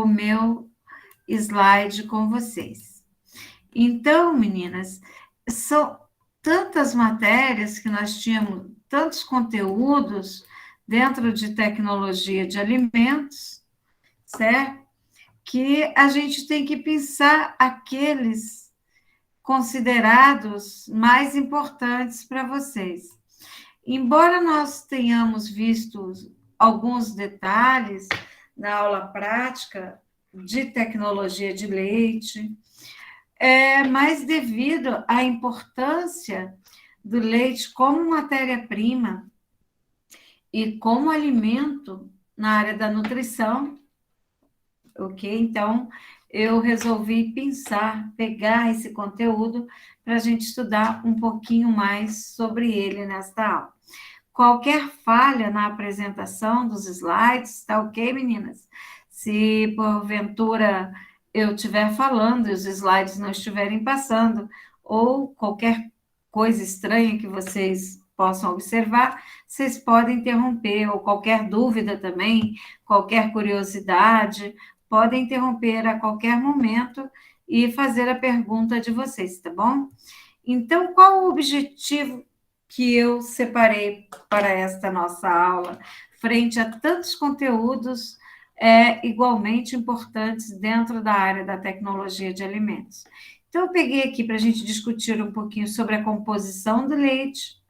o meu slide com vocês. Então, meninas, são tantas matérias que nós tínhamos, tantos conteúdos dentro de tecnologia de alimentos, certo? Que a gente tem que pensar aqueles considerados mais importantes para vocês. Embora nós tenhamos visto alguns detalhes na aula prática de tecnologia de leite, mas devido à importância do leite como matéria-prima e como alimento na área da nutrição, ok? Então, eu resolvi pegar esse conteúdo para a gente estudar um pouquinho mais sobre ele nesta aula. Qualquer falha na apresentação dos slides, tá ok, meninas? Se porventura eu estiver falando e os slides não estiverem passando, ou qualquer coisa estranha que vocês possam observar, vocês podem interromper, ou qualquer dúvida também, qualquer curiosidade, podem interromper a qualquer momento e fazer a pergunta de vocês, tá bom? Então, qual o objetivo que eu separei para esta nossa aula, frente a tantos conteúdos igualmente importantes dentro da área da tecnologia de alimentos? Então, eu peguei aqui para a gente discutir um pouquinho sobre a composição do leite,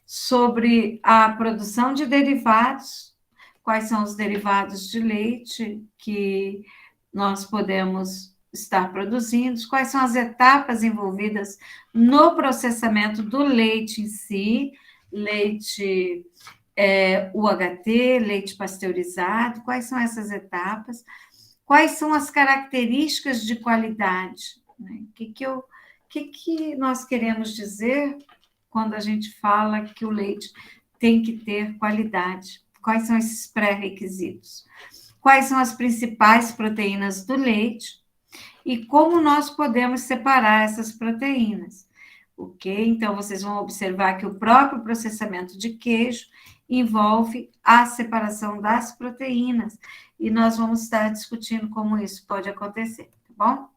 sobre a produção de derivados, quais são os derivados de leite que nós podemos estar produzindo, quais são as etapas envolvidas no processamento do leite em si, leite UHT, leite pasteurizado, quais são essas etapas, quais são as características de qualidade, né? O que nós queremos dizer quando a gente fala que o leite tem que ter qualidade? Quais são esses pré-requisitos? Quais são as principais proteínas do leite e como nós podemos separar essas proteínas? Ok? Então, vocês vão observar que o próprio processamento de queijo envolve a separação das proteínas e nós vamos estar discutindo como isso pode acontecer, tá bom?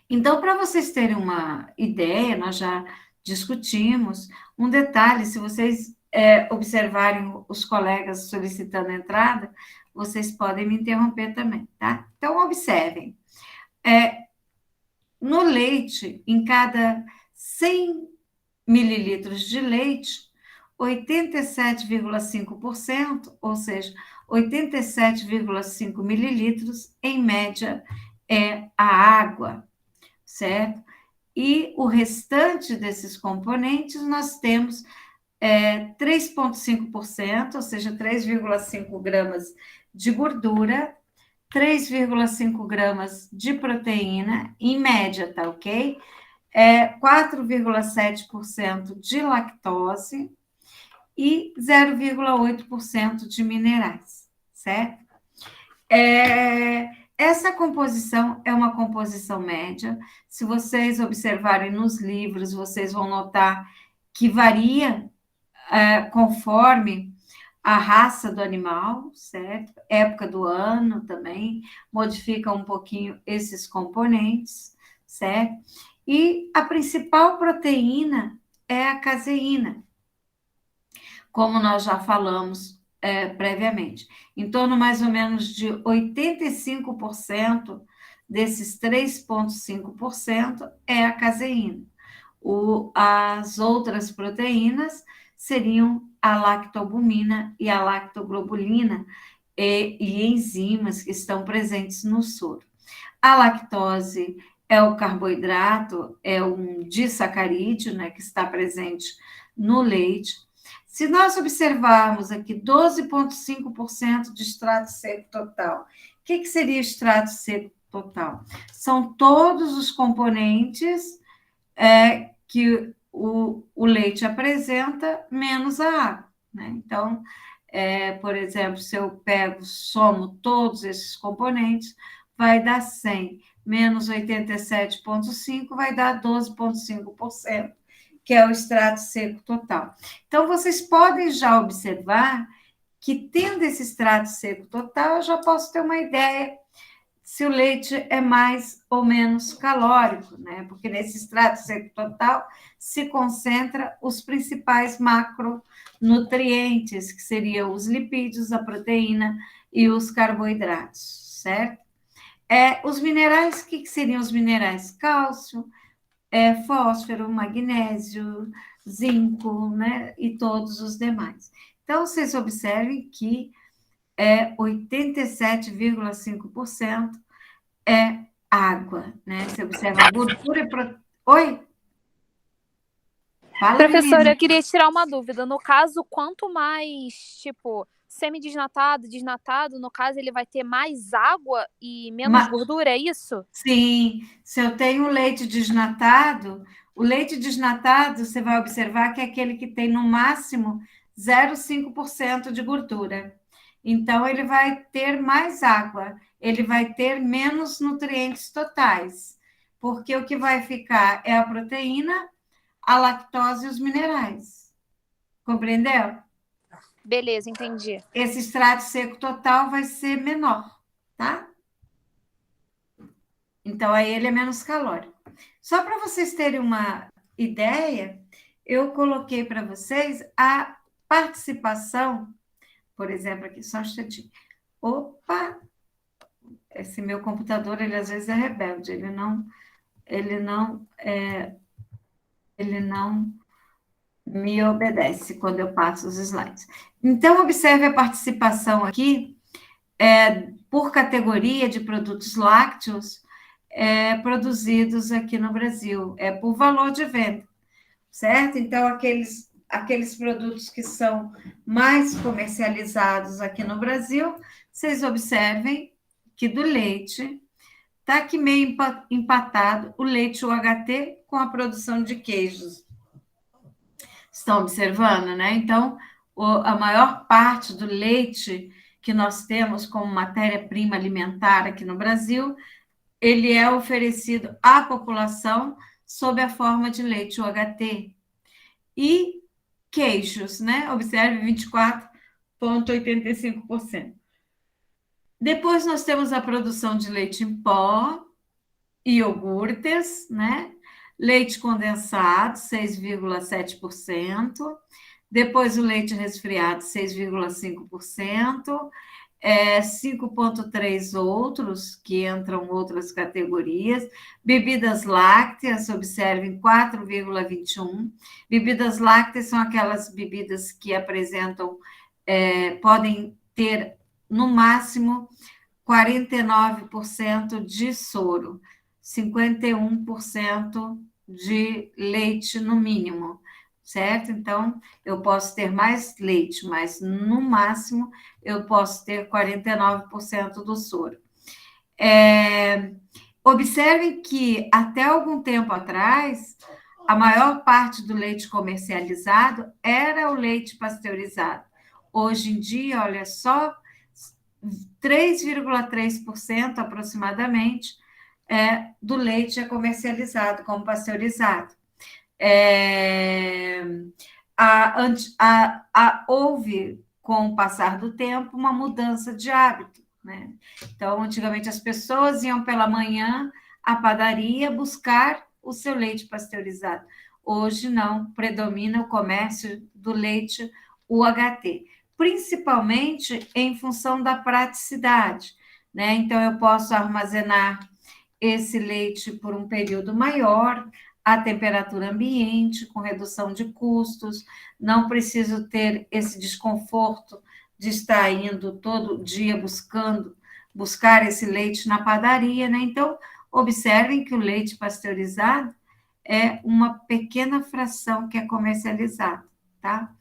Então, para vocês terem uma ideia, nós já discutimos um detalhe, se vocês observarem os colegas solicitando entrada, vocês podem me interromper também, tá? Então, observem. No leite, em cada 100 mililitros de leite, 87,5%, ou seja, 87,5 mililitros, em média, é a água, certo? E o restante desses componentes, nós temos 3,5%, ou seja, 3,5 gramas de gordura, 3,5 gramas de proteína, em média, tá ok? 4,7% de lactose e 0,8% de minerais, certo? Essa composição é uma composição média. Se vocês observarem nos livros, vocês vão notar que varia conforme a raça do animal, certo? Época do ano também modifica um pouquinho esses componentes, certo? E a principal proteína é a caseína, como nós já falamos previamente. Em torno mais ou menos de 85% desses 3,5% é a caseína. As outras proteínas seriam a lactoalbumina e a lactoglobulina e enzimas que estão presentes no soro. A lactose é o carboidrato, é um disacarídeo, né, que está presente no leite. Se nós observarmos aqui 12,5% de extrato seco total, o que seria extrato seco total? São todos os componentes que o leite apresenta, menos a água, né? Então, por exemplo, se eu somo todos esses componentes, vai dar 100, menos 87,5 vai dar 12,5%, que é o extrato seco total. Então, vocês podem já observar que tendo esse extrato seco total, eu já posso ter uma ideia se o leite é mais ou menos calórico, né? Porque nesse extrato seco total se concentra os principais macronutrientes, que seriam os lipídios, a proteína e os carboidratos, certo? Os minerais, o que seriam os minerais? Cálcio, fósforo, magnésio, zinco, né? E todos os demais. Então, vocês observem que 87,5% é água, né? Você observa gordura e Oi? Fala, Professora, eu menina. queria tirar uma dúvida. No caso, quanto mais, tipo, semi-desnatado, desnatado, no caso, ele vai ter mais água e menos gordura, é isso? Sim, se eu tenho leite desnatado, o leite desnatado, você vai observar que é aquele que tem no máximo 0,5% de gordura. Então, ele vai ter mais água, ele vai ter menos nutrientes totais, porque o que vai ficar é a proteína, a lactose e os minerais. Compreendeu? Beleza, entendi. Esse extrato seco total vai ser menor, tá? Então, aí ele é menos calórico. Só para vocês terem uma ideia, eu coloquei para vocês a participação, por exemplo, aqui, só um instantinho. Opa! Esse meu computador, ele às vezes é rebelde, ele não me obedece quando eu passo os slides. Então, observe a participação aqui, por categoria de produtos lácteos, produzidos aqui no Brasil, por valor de venda, certo? Então, aqueles produtos que são mais comercializados aqui no Brasil, vocês observem que do leite está aqui meio empatado o leite UHT com a produção de queijos. Estão observando, né? Então, a maior parte do leite que nós temos como matéria-prima alimentar aqui no Brasil, ele é oferecido à população sob a forma de leite UHT. E queijos, né? Observe 24,85%. Depois nós temos a produção de leite em pó, iogurtes, né? Leite condensado, 6,7%. Depois o leite resfriado, 6,5%. 5,3 outros, que entram outras categorias. Bebidas lácteas, observem, 4,21. Bebidas lácteas são aquelas bebidas que apresentam, podem ter, no máximo, 49% de soro, 51% de leite no mínimo, certo? Então, eu posso ter mais leite, mas no máximo eu posso ter 49% do soro. Observem que até algum tempo atrás, a maior parte do leite comercializado era o leite pasteurizado. Hoje em dia, olha só, 3,3% aproximadamente do leite é comercializado como pasteurizado. Houve, com o passar do tempo, uma mudança de hábito, né? Então, antigamente as pessoas iam pela manhã à padaria buscar o seu leite pasteurizado. Hoje não, predomina o comércio do leite UHT, principalmente em função da praticidade, né? Então, eu posso armazenar esse leite por um período maior, a temperatura ambiente, com redução de custos, não preciso ter esse desconforto de estar indo todo dia buscar esse leite na padaria, né? Então, observem que o leite pasteurizado é uma pequena fração que é comercializado, tá?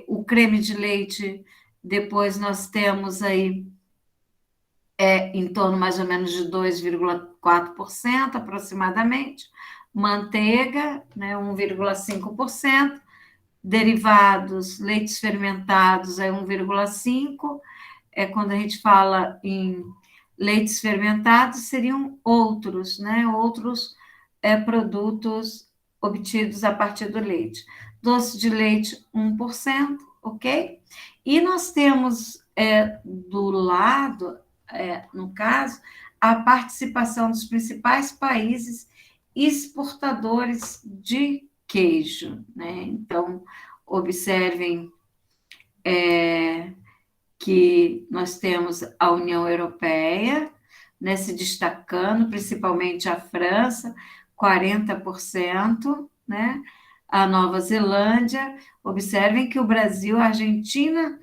O creme de leite, depois nós temos aí em torno mais ou menos de 2,4% aproximadamente, manteiga, né, 1,5%, derivados, leites fermentados, 1,5%, quando a gente fala em leites fermentados, seriam outros, né, outros produtos obtidos a partir do leite. Doce de leite, 1%, ok? E nós temos do lado, no caso, a participação dos principais países exportadores de queijo, né? Então, observem que nós temos a União Europeia, né, se destacando, principalmente a França, 40%, né? A Nova Zelândia. Observem que o Brasil, a Argentina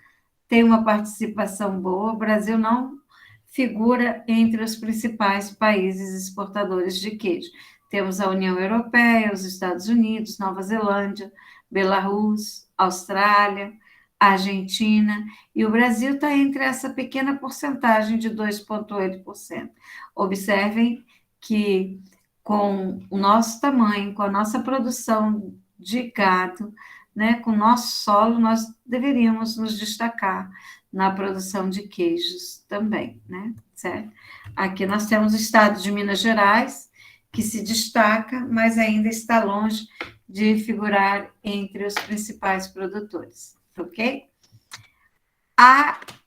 tem uma participação boa, o Brasil não figura entre os principais países exportadores de queijo. Temos a União Europeia, os Estados Unidos, Nova Zelândia, Belarus, Austrália, Argentina, e o Brasil está entre essa pequena porcentagem de 2,8%. Observem que, com o nosso tamanho, com a nossa produção de gado, né, com o nosso solo, nós deveríamos nos destacar na produção de queijos também, né, certo? Aqui nós temos o estado de Minas Gerais, que se destaca, mas ainda está longe de figurar entre os principais produtores, ok?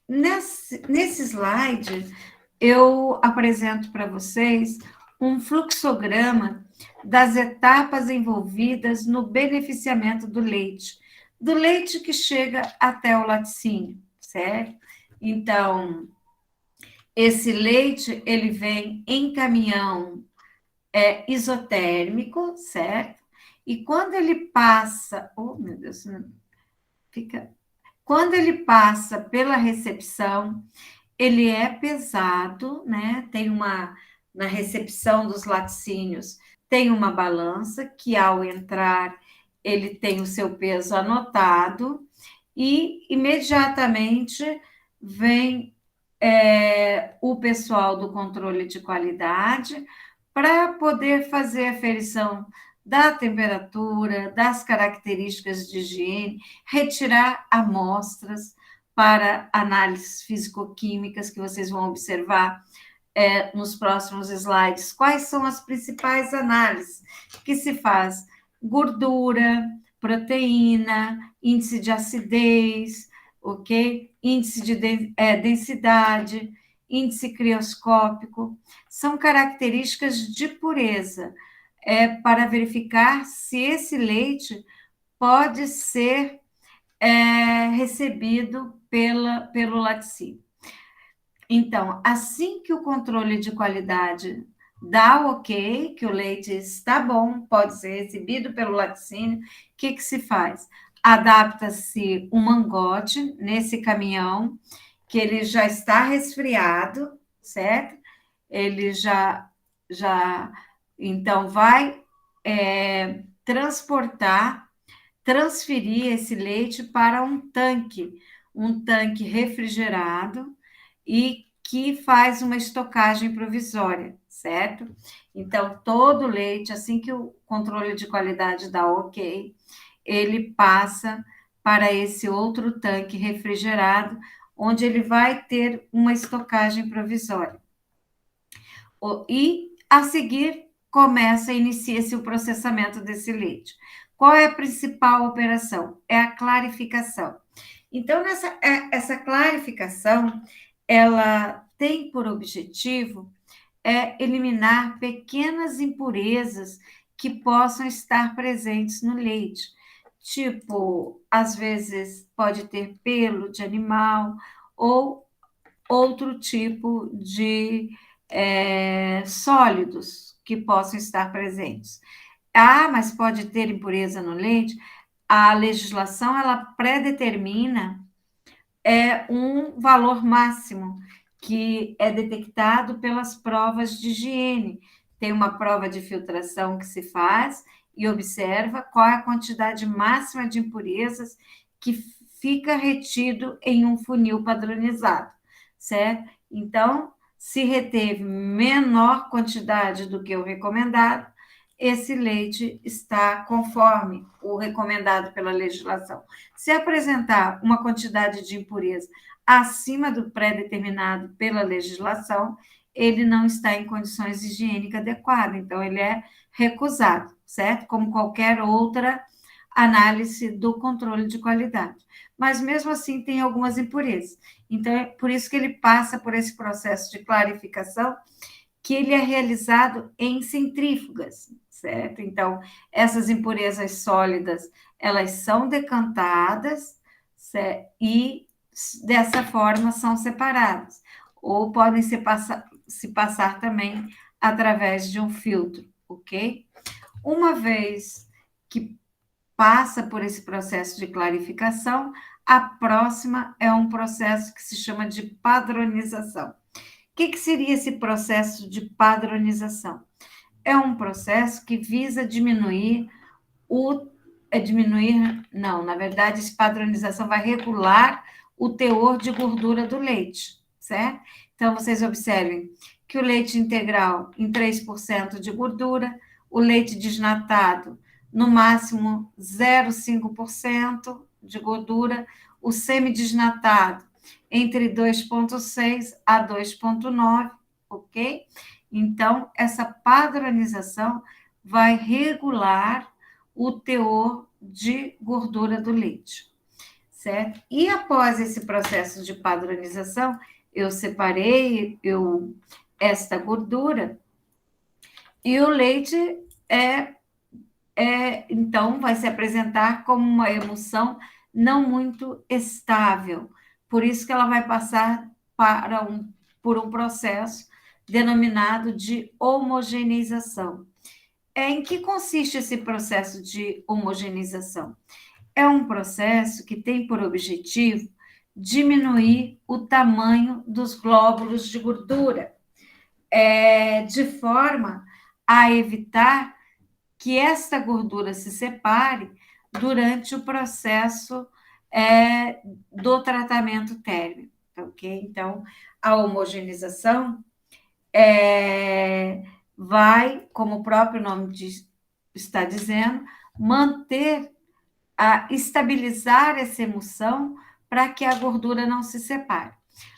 Nesse slide, eu apresento para vocês um fluxograma das etapas envolvidas no beneficiamento do leite que chega até o laticínio, certo? Então, esse leite, ele vem em caminhão isotérmico, certo? E quando ele passa, oh meu Deus, quando ele passa pela recepção, ele é pesado, né? Tem na recepção dos laticínios, tem uma balança que ao entrar ele tem o seu peso anotado e imediatamente vem o pessoal do controle de qualidade para poder fazer a aferição da temperatura, das características de higiene, retirar amostras para análises físico-químicas que vocês vão observar nos próximos slides. Quais são as principais análises que se faz? Gordura, proteína, índice de acidez, ok? Índice de densidade, índice crioscópico, são características de pureza, para verificar se esse leite pode ser recebido pelo laticínio. Então, assim que o controle de qualidade dá o ok, que o leite está bom, pode ser recebido pelo laticínio, o que se faz? Adapta-se um mangote nesse caminhão, que ele já está resfriado, certo? Ele já então, vai transferir esse leite para um tanque refrigerado e que faz uma estocagem provisória, certo? Então, todo leite, assim que o controle de qualidade dá ok, ele passa para esse outro tanque refrigerado, onde ele vai ter uma estocagem provisória. E, a seguir, inicia-se o processamento desse leite. Qual é a principal operação? É a clarificação. Então, essa clarificação, ela tem por objetivo eliminar pequenas impurezas que possam estar presentes no leite. Tipo, às vezes pode ter pelo de animal ou outro tipo de sólidos que possam estar presentes. Mas pode ter impureza no leite? A legislação, ela predetermina um valor máximo que é detectado pelas provas de higiene. Tem uma prova de filtração que se faz e observa qual é a quantidade máxima de impurezas que fica retido em um funil padronizado, certo? Então, se reteve menor quantidade do que o recomendado, esse leite está conforme o recomendado pela legislação. Se apresentar uma quantidade de impureza acima do pré-determinado pela legislação, ele não está em condições higiênicas adequadas, então ele é recusado, certo? Como qualquer outra análise do controle de qualidade. Mas, mesmo assim, tem algumas impurezas. Então, é por isso que ele passa por esse processo de clarificação, que ele é realizado em centrífugas, certo? Então, essas impurezas sólidas, elas são decantadas, certo? E, dessa forma, são separadas. Ou podem se passar também através de um filtro, ok? Uma vez que passa por esse processo de clarificação, a próxima é um processo que se chama de padronização. O que seria esse processo de padronização? É um processo que visa diminuir não, na verdade, essa padronização vai regular o teor de gordura do leite, certo? Então, vocês observem que o leite integral em 3% de gordura, o leite desnatado no máximo 0,5% de gordura, o semidesnatado entre 2,6 a 2,9, ok? Então, essa padronização vai regular o teor de gordura do leite, certo? E após esse processo de padronização, eu separei esta gordura e o leite então vai se apresentar como uma emulsão não muito estável. Por isso que ela vai passar por um processo denominado de homogeneização. Em que consiste esse processo de homogeneização? É um processo que tem por objetivo diminuir o tamanho dos glóbulos de gordura, de forma a evitar que esta gordura se separe durante o processo do tratamento térmico, ok? Então, a homogeneização vai, como o próprio nome está dizendo, estabilizar essa emulsão para que a gordura não se separe.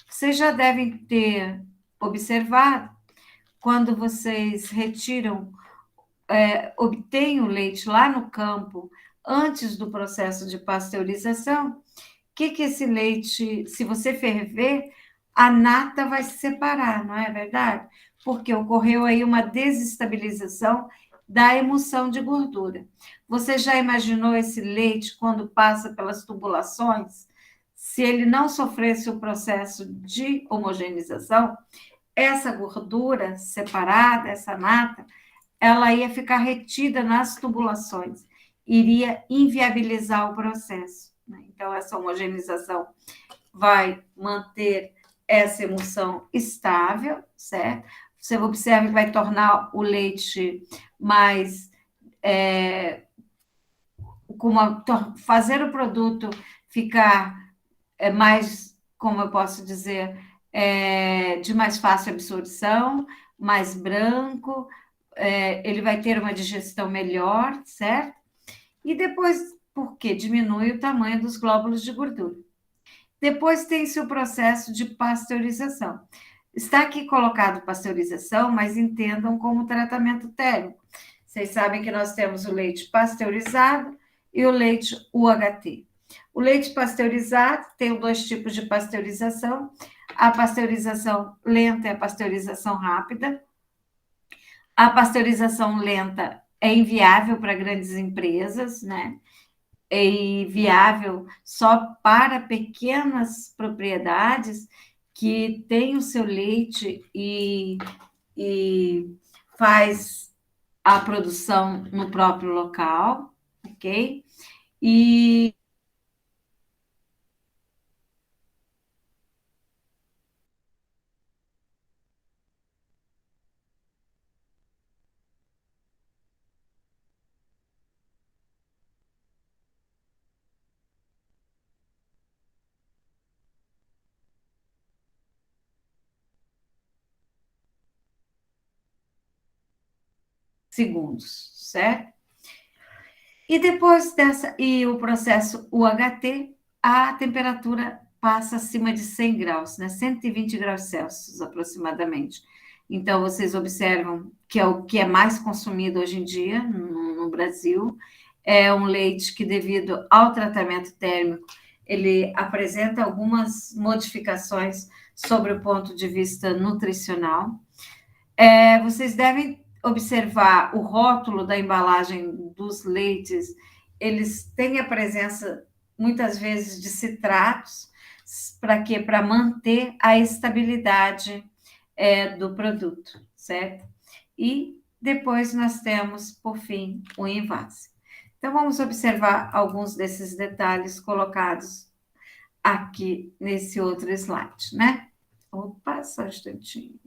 Vocês já devem ter observado, quando vocês obtêm o leite lá no campo, antes do processo de pasteurização, que esse leite, se você ferver, a nata vai se separar, não é verdade? Porque ocorreu aí uma desestabilização da emulsão de gordura. Você já imaginou esse leite quando passa pelas tubulações? Se ele não sofresse o processo de homogeneização, essa gordura separada, essa nata, ela ia ficar retida nas tubulações, iria inviabilizar o processo. Então, essa homogeneização vai manter essa emulsão estável, certo? Você observa que vai tornar o leite mais... fazer o produto ficar mais, como eu posso dizer, de mais fácil absorção, mais branco, ele vai ter uma digestão melhor, certo? E depois, por quê? Diminui o tamanho dos glóbulos de gordura. Depois tem-se o processo de pasteurização. Está aqui colocado pasteurização, mas entendam como tratamento térmico. Vocês sabem que nós temos o leite pasteurizado e o leite UHT. O leite pasteurizado tem dois tipos de pasteurização. A pasteurização lenta e a pasteurização rápida. A pasteurização lenta é inviável para grandes empresas, né? É viável só para pequenas propriedades que têm o seu leite e faz a produção no próprio local, ok? E segundos, certo? E depois o processo UHT, a temperatura passa acima de 100 graus, né? 120 graus Celsius aproximadamente. Então, vocês observam que é o que é mais consumido hoje em dia no Brasil, é um leite que, devido ao tratamento térmico, ele apresenta algumas modificações sobre o ponto de vista nutricional. Vocês devem observar o rótulo da embalagem dos leites, eles têm a presença, muitas vezes, de citratos, para quê? Para manter a estabilidade do produto, certo? E depois nós temos, por fim, o envase. Então, vamos observar alguns desses detalhes colocados aqui nesse outro slide, né? Opa, só um instantinho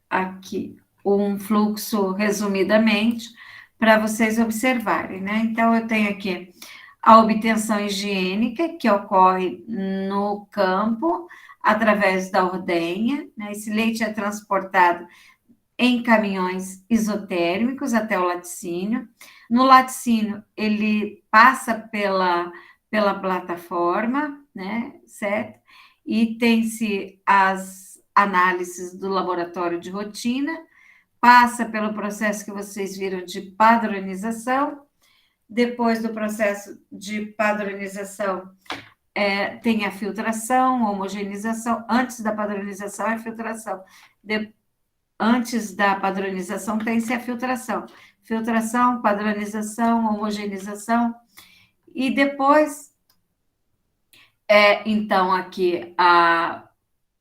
aqui um fluxo resumidamente para vocês observarem, né? Então, eu tenho aqui a obtenção higiênica que ocorre no campo através da ordenha, né? Esse leite é transportado em caminhões isotérmicos até o laticínio. No laticínio, ele passa pela plataforma, né? Certo? E tem-se as análises do laboratório de rotina, passa pelo processo que vocês viram de padronização. Depois do processo de padronização, tem a filtração, homogeneização. Antes da padronização, é filtração. Antes da padronização, tem-se a filtração. Filtração, padronização, homogeneização. E depois, então, aqui,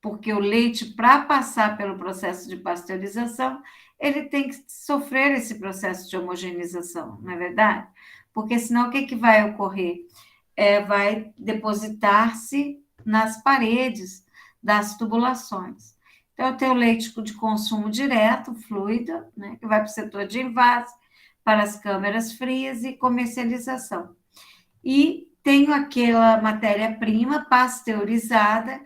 porque o leite, para passar pelo processo de pasteurização, ele tem que sofrer esse processo de homogeneização, não é verdade? Porque senão o que vai ocorrer? Vai depositar-se nas paredes das tubulações. Então, eu tenho o leite de consumo direto, fluido, né, que vai para o setor de envase, para as câmeras frias e comercialização. E tenho aquela matéria-prima pasteurizada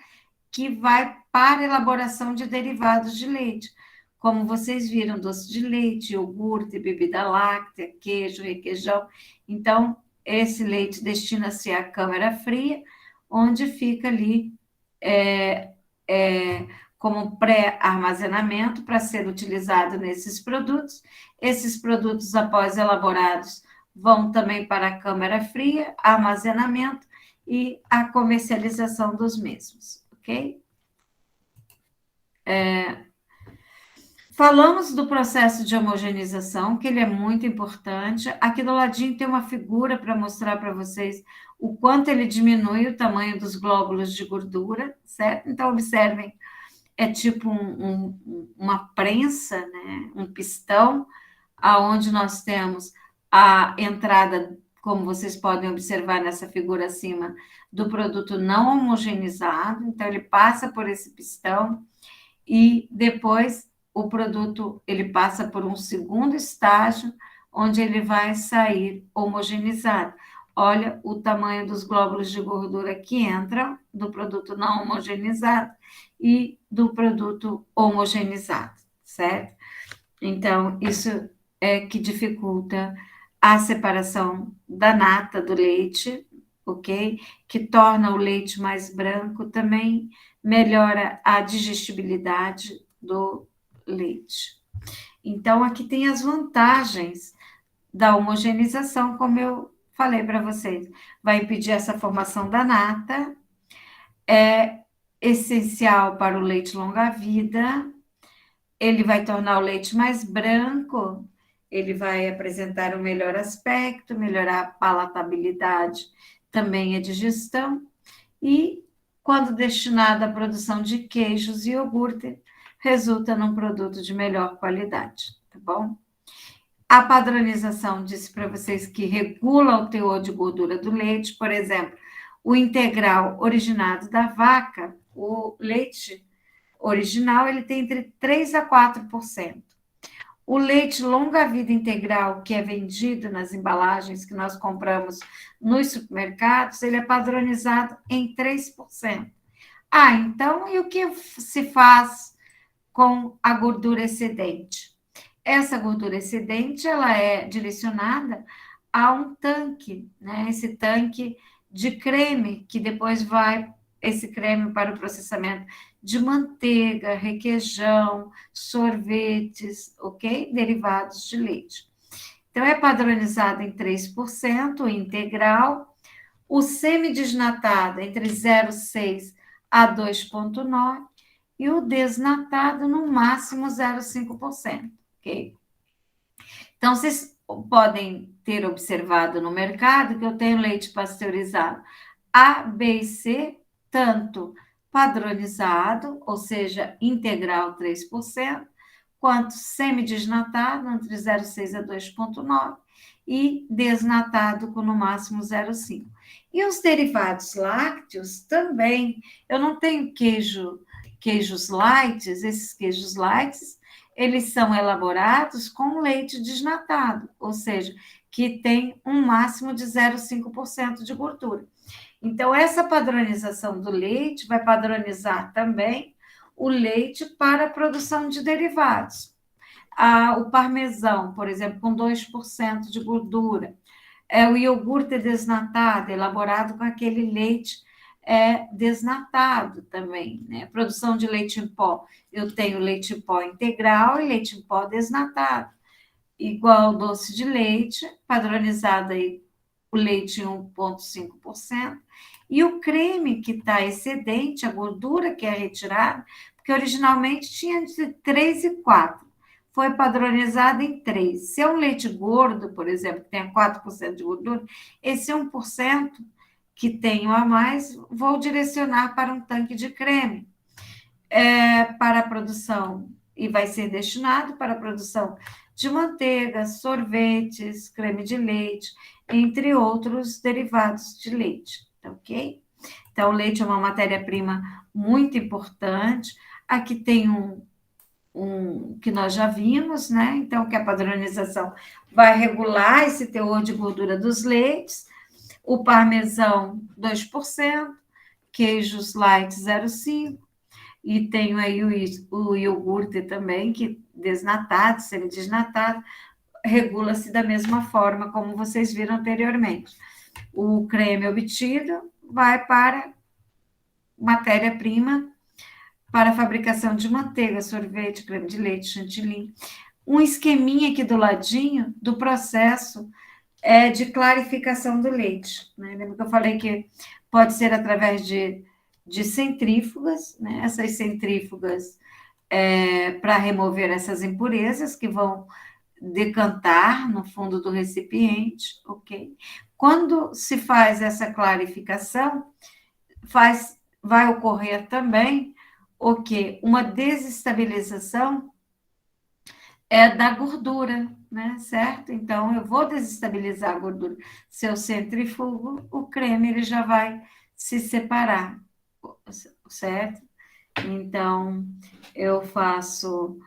que vai para a elaboração de derivados de leite. Como vocês viram, doce de leite, iogurte, bebida láctea, queijo, requeijão. Então, esse leite destina-se à câmara fria, onde fica ali como pré-armazenamento para ser utilizado nesses produtos. Esses produtos, após elaborados, vão também para a câmara fria, armazenamento e a comercialização dos mesmos, ok? Falamos do processo de homogeneização, que ele é muito importante. Aqui do ladinho tem uma figura para mostrar para vocês o quanto ele diminui o tamanho dos glóbulos de gordura, certo? Então, observem, é tipo uma prensa, né? Um pistão, aonde nós temos a entrada, como vocês podem observar nessa figura acima, do produto não homogeneizado. Então, ele passa por esse pistão e depois o produto ele passa por um segundo estágio, onde ele vai sair homogeneizado. Olha o tamanho dos glóbulos de gordura que entram do produto não homogeneizado e do produto homogeneizado, certo? Então, isso é que dificulta a separação da nata do leite, ok? Que torna o leite mais branco, também melhora a digestibilidade do leite. Então, aqui tem as vantagens da homogeneização, como eu falei para vocês. Vai impedir essa formação da nata, é essencial para o leite longa-vida, ele vai tornar o leite mais branco, ele vai apresentar um melhor aspecto, melhorar a palatabilidade, também a digestão, e quando destinado à produção de queijos e iogurte, resulta num produto de melhor qualidade, tá bom? A padronização disse para vocês que regula o teor de gordura do leite, por exemplo, o integral originado da vaca, o leite original, ele tem entre 3% a 4%. O leite longa-vida integral, que é vendido nas embalagens que nós compramos nos supermercados, ele é padronizado em 3%. Então, e o que se faz com a gordura excedente? Essa gordura excedente, ela é direcionada a um tanque, né? Esse tanque de creme, que depois vai esse creme para o processamento de manteiga, requeijão, sorvetes, ok? Derivados de leite. Então, é padronizado em 3%, o integral, o semidesnatado entre 0,6 a 2,9 e o desnatado no máximo 0,5%, ok? Então, vocês podem ter observado no mercado que eu tenho leite pasteurizado A, B e C, tanto padronizado, ou seja, integral 3%, quanto semidesnatado, entre 0,6 a 2,9, e desnatado com no máximo 0,5. E os derivados lácteos também. Eu não tenho queijos light, esses queijos light, eles são elaborados com leite desnatado, ou seja, que tem um máximo de 0,5% de gordura. Então, essa padronização do leite vai padronizar também o leite para a produção de derivados. O parmesão, por exemplo, com 2% de gordura. O iogurte desnatado, elaborado com aquele leite desnatado também, né? Produção de leite em pó. Eu tenho leite em pó integral e leite em pó desnatado. Igual doce de leite, padronizado aí o leite em 1,5%, e o creme que está excedente, a gordura que é retirada, porque originalmente tinha de 3 e 4, foi padronizado em 3. Se é um leite gordo, por exemplo, que tenha 4% de gordura, esse 1% que tenho a mais, vou direcionar para um tanque de creme, para a produção, e vai ser destinado para a produção de manteiga, sorvetes, creme de leite, entre outros derivados de leite, tá ok? Então, o leite é uma matéria-prima muito importante. Aqui tem um que nós já vimos, né? Então, que a padronização vai regular esse teor de gordura dos leites. O parmesão, 2%, queijos light, 0,5%, e tenho aí o iogurte também, que desnatado, semidesnatado, regula-se da mesma forma como vocês viram anteriormente. O creme obtido vai para matéria-prima para a fabricação de manteiga, sorvete, creme de leite, chantilly. Um esqueminha aqui do ladinho do processo de clarificação do leite, né? Lembra que eu falei que pode ser através de centrífugas, né? Essas centrífugas para remover essas impurezas que vão decantar no fundo do recipiente, ok? Quando se faz essa clarificação, vai ocorrer também o quê? Uma desestabilização da gordura, né? Certo? Então, eu vou desestabilizar a gordura. Se eu centrifugo, o creme ele já vai se separar, certo? Então, eu faço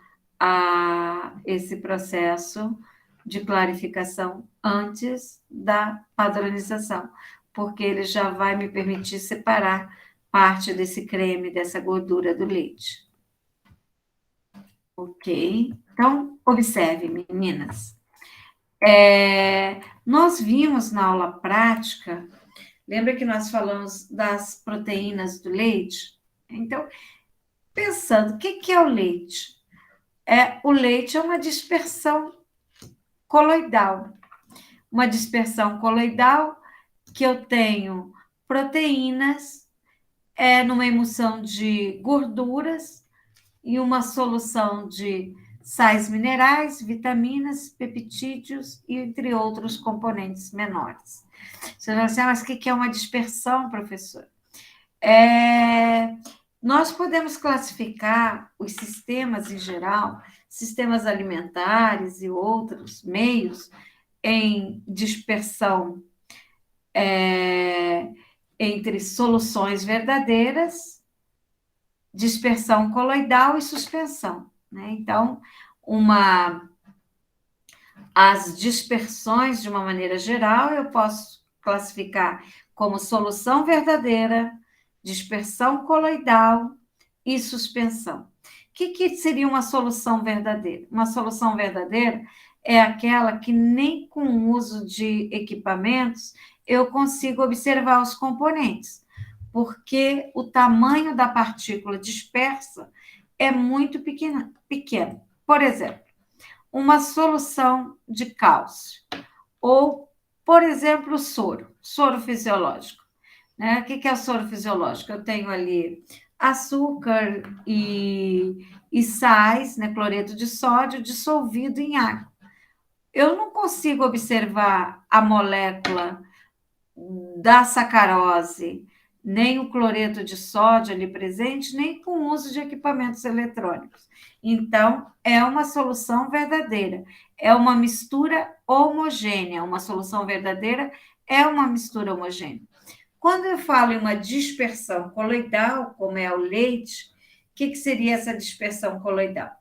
esse processo de clarificação antes da padronização, porque ele já vai me permitir separar parte desse creme, dessa gordura do leite. Ok? Então, observe, meninas. Nós vimos na aula prática, lembra que nós falamos das proteínas do leite? Então, pensando, o que é o leite? O leite é uma dispersão coloidal. Uma dispersão coloidal que eu tenho proteínas numa emulsão de gorduras e uma solução de sais minerais, vitaminas, peptídeos e entre outros componentes menores. Você vai dizer, mas o que é uma dispersão, professor? Nós podemos classificar os sistemas em geral, sistemas alimentares e outros meios, em dispersão entre soluções verdadeiras, dispersão coloidal e suspensão, né? Então, as dispersões, de uma maneira geral, eu posso classificar como solução verdadeira, dispersão coloidal e suspensão. O que seria uma solução verdadeira? Uma solução verdadeira é aquela que nem com o uso de equipamentos eu consigo observar os componentes, porque o tamanho da partícula dispersa é muito pequeno. Por exemplo, uma solução de cálcio. Ou, por exemplo, soro fisiológico. Né? O que é o soro fisiológico? Eu tenho ali açúcar e sais, né? Cloreto de sódio dissolvido em água. Eu não consigo observar a molécula da sacarose, nem o cloreto de sódio ali presente, nem com o uso de equipamentos eletrônicos. Então, é uma solução verdadeira, é uma mistura homogênea. Uma solução verdadeira é uma mistura homogênea. Quando eu falo em uma dispersão coloidal, como é o leite, o que seria essa dispersão coloidal?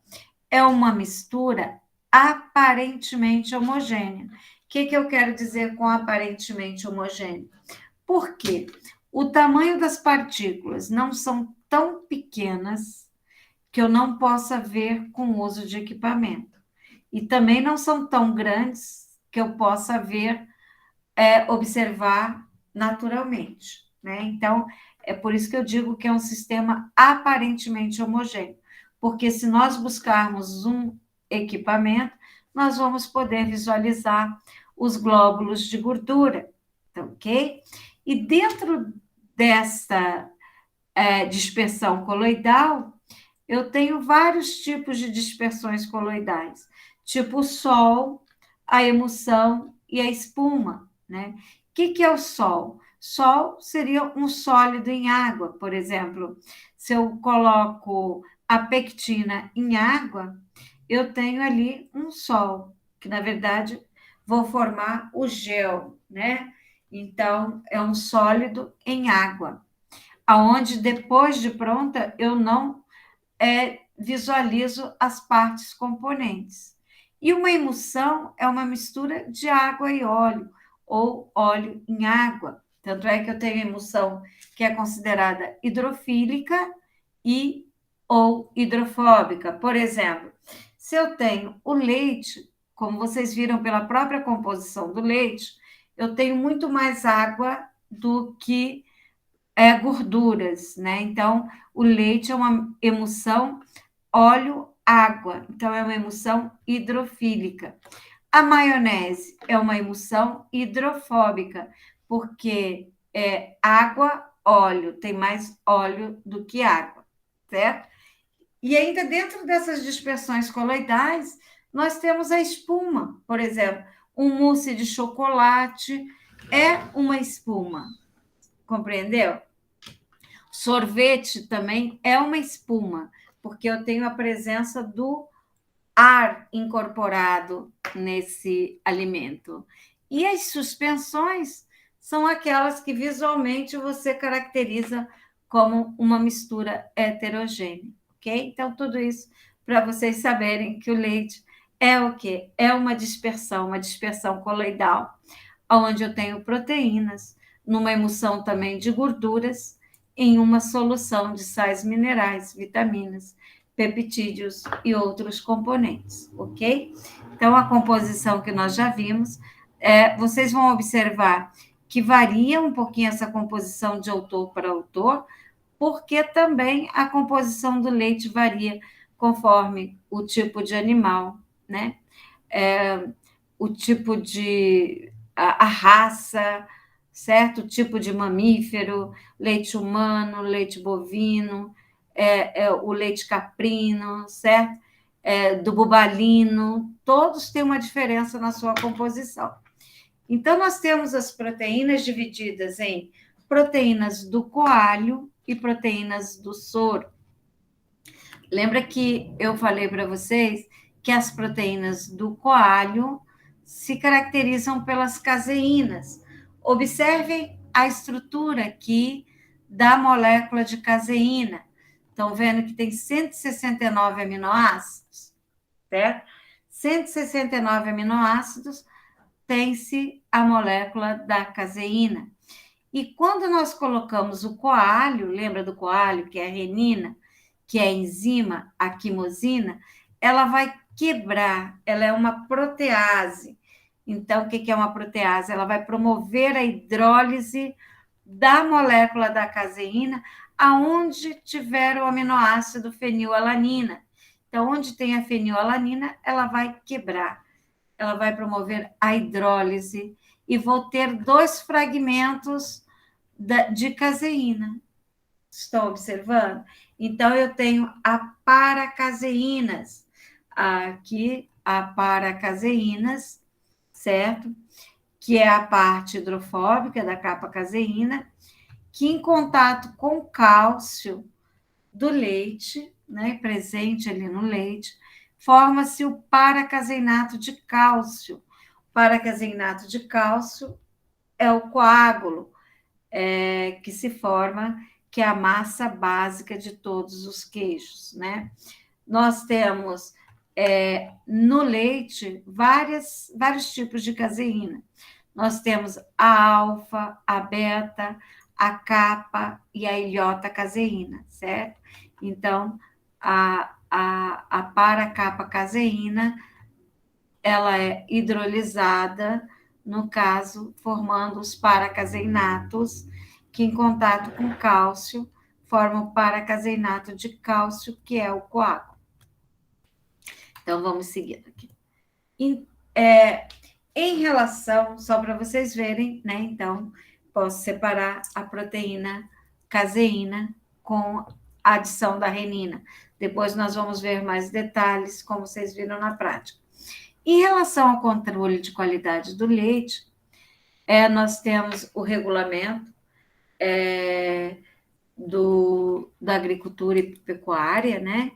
É uma mistura aparentemente homogênea. O que eu quero dizer com aparentemente homogênea? Porque o tamanho das partículas não são tão pequenas que eu não possa ver com o uso de equipamento. E também não são tão grandes que eu possa ver, observar naturalmente. Né? Então, é por isso que eu digo que é um sistema aparentemente homogêneo. Porque se nós buscarmos um equipamento, nós vamos poder visualizar os glóbulos de gordura, tá, ok? E dentro dessa dispersão coloidal, eu tenho vários tipos de dispersões coloidais, tipo o sol, a emulsão e a espuma, né? O que é o sol? Sol seria um sólido em água, por exemplo. Se eu coloco a pectina em água, eu tenho ali um sol, que na verdade vou formar o gel, né? Então, é um sólido em água, aonde depois de pronta eu não visualizo as partes componentes. E uma emulsão é uma mistura de água e óleo, ou óleo em água. Tanto é que eu tenho emulsão que é considerada hidrofílica e ou hidrofóbica. Por exemplo, se eu tenho o leite, como vocês viram pela própria composição do leite, eu tenho muito mais água do que gorduras, né? Então, o leite é uma emulsão óleo-água, então é uma emulsão hidrofílica. A maionese é uma emulsão hidrofóbica, porque é água-óleo, tem mais óleo do que água, certo? E ainda dentro dessas dispersões coloidais, nós temos a espuma, por exemplo, um mousse de chocolate é uma espuma, compreendeu? Sorvete também é uma espuma, porque eu tenho a presença do ar incorporado nesse alimento. E as suspensões são aquelas que visualmente você caracteriza como uma mistura heterogênea, ok? Então, tudo isso para vocês saberem que o leite é o quê? É uma dispersão coloidal, onde eu tenho proteínas, numa emulsão também de gorduras, em uma solução de sais minerais, vitaminas, peptídeos e outros componentes, ok? Então, a composição que nós já vimos, vocês vão observar que varia um pouquinho essa composição de autor para autor, porque também a composição do leite varia conforme o tipo de animal, né? O tipo de... a raça, certo? Tipo de mamífero, leite humano, leite bovino, o leite caprino, certo? Do bubalino, todos têm uma diferença na sua composição. Então, nós temos as proteínas divididas em proteínas do coalho e proteínas do soro. Lembra que eu falei para vocês que as proteínas do coalho se caracterizam pelas caseínas. Observem a estrutura aqui da molécula de caseína. Estão vendo que tem 169 aminoácidos, certo? 169 aminoácidos tem-se a molécula da caseína. E quando nós colocamos o coalho, lembra do coalho, que é a renina, que é a enzima, a quimosina, ela vai quebrar, ela é uma protease. Então, o que é uma protease? Ela vai promover a hidrólise da molécula da caseína aonde tiver o aminoácido fenilalanina, Então, onde tem a fenilalanina, ela vai quebrar, ela vai promover a hidrólise e vou ter 2 fragmentos de caseína. Estão observando? Então, eu tenho a paracaseínas. Aqui, a paracaseínas, certo? Que é a parte hidrofóbica da capa caseína, que em contato com o cálcio do leite, né, presente ali no leite, forma-se o paracaseinato de cálcio. O paracaseinato de cálcio é o coágulo que se forma, que é a massa básica de todos os queijos, né? Nós temos no leite vários tipos de caseína. Nós temos a alfa, a beta, a capa e a ilhota caseína, certo? Então, a para-capa caseína, ela é hidrolisada, no caso, formando os paracaseinatos, que em contato com cálcio, formam o paracaseinato de cálcio, que é o coágulo. Então, vamos seguindo aqui. Em relação, só para vocês verem, né? Então, posso separar a proteína caseína com a adição da renina. Depois nós vamos ver mais detalhes, como vocês viram na prática. Em relação ao controle de qualidade do leite, nós temos o regulamento da agricultura e pecuária, né?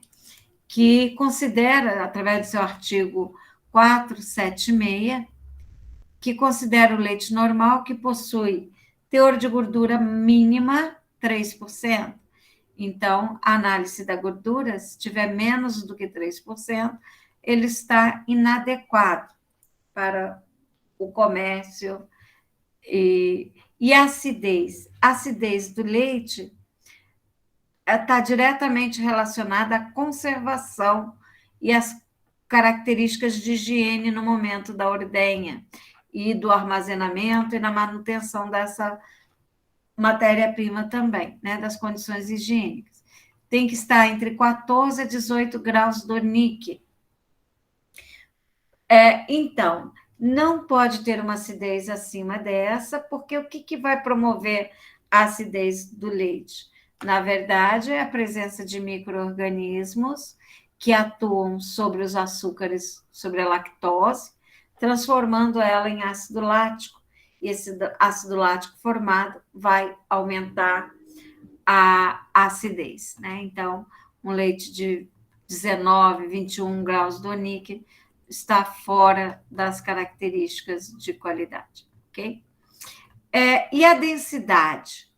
Que considera, através do seu artigo 476, que considera o leite normal que possui teor de gordura mínima 3%. Então, a análise da gordura, se tiver menos do que 3%, ele está inadequado para o comércio. E a acidez? A acidez do leite está diretamente relacionada à conservação e às características de higiene no momento da ordenha e do armazenamento e na manutenção dessa matéria-prima também, né, das condições higiênicas. Tem que estar entre 14 a 18 graus do níquel. Então, não pode ter uma acidez acima dessa, porque o que vai promover a acidez do leite? Na verdade, é a presença de micro-organismos que atuam sobre os açúcares, sobre a lactose, transformando ela em ácido lático. E esse ácido lático formado vai aumentar a acidez, né? Então, um leite de 19, 21 graus do níquel está fora das características de qualidade, ok? E a densidade?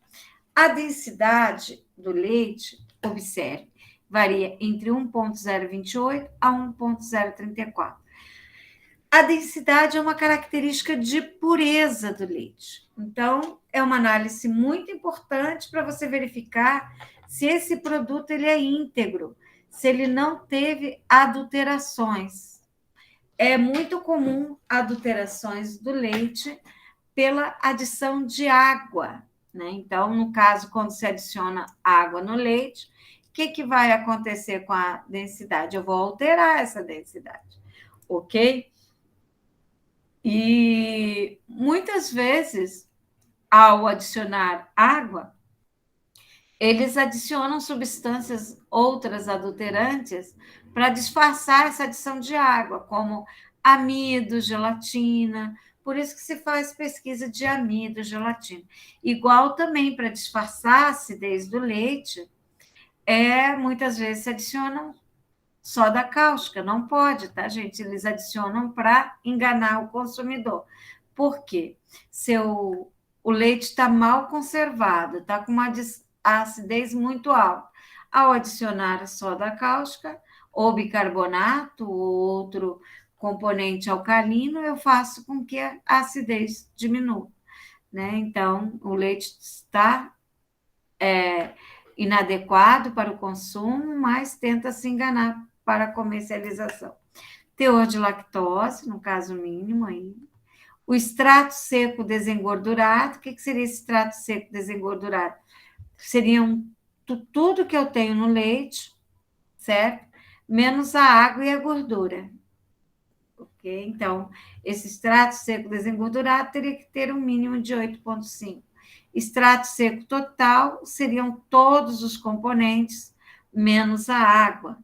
A densidade do leite, observe, varia entre 1,028 a 1,034. A densidade é uma característica de pureza do leite. Então, é uma análise muito importante para você verificar se esse produto ele é íntegro, se ele não teve adulterações. É muito comum adulterações do leite pela adição de água, né? Então, no caso, quando se adiciona água no leite, o que vai acontecer com a densidade? Eu vou alterar essa densidade, ok? E muitas vezes, ao adicionar água, eles adicionam substâncias, outras adulterantes, para disfarçar essa adição de água, como amido, gelatina. Por isso que se faz pesquisa de amido, gelatina. Igual também para disfarçar a acidez do leite, muitas vezes se adicionam soda cáustica. Não pode, tá, gente? Eles adicionam para enganar o consumidor. Por quê? O leite está mal conservado, está com uma acidez muito alta. Ao adicionar a soda cáustica, ou bicarbonato, ou outro componente alcalino, eu faço com que a acidez diminua, né? Então, o leite está inadequado para o consumo, mas tenta se enganar para a comercialização. Teor de lactose, no caso mínimo aí. O extrato seco desengordurado, o que seria esse extrato seco desengordurado? Seriam tudo que eu tenho no leite, certo? menos a água e a gordura. Ok? Então, esse extrato seco desengordurado teria que ter um mínimo de 8,5. Extrato seco total seriam todos os componentes, menos a água.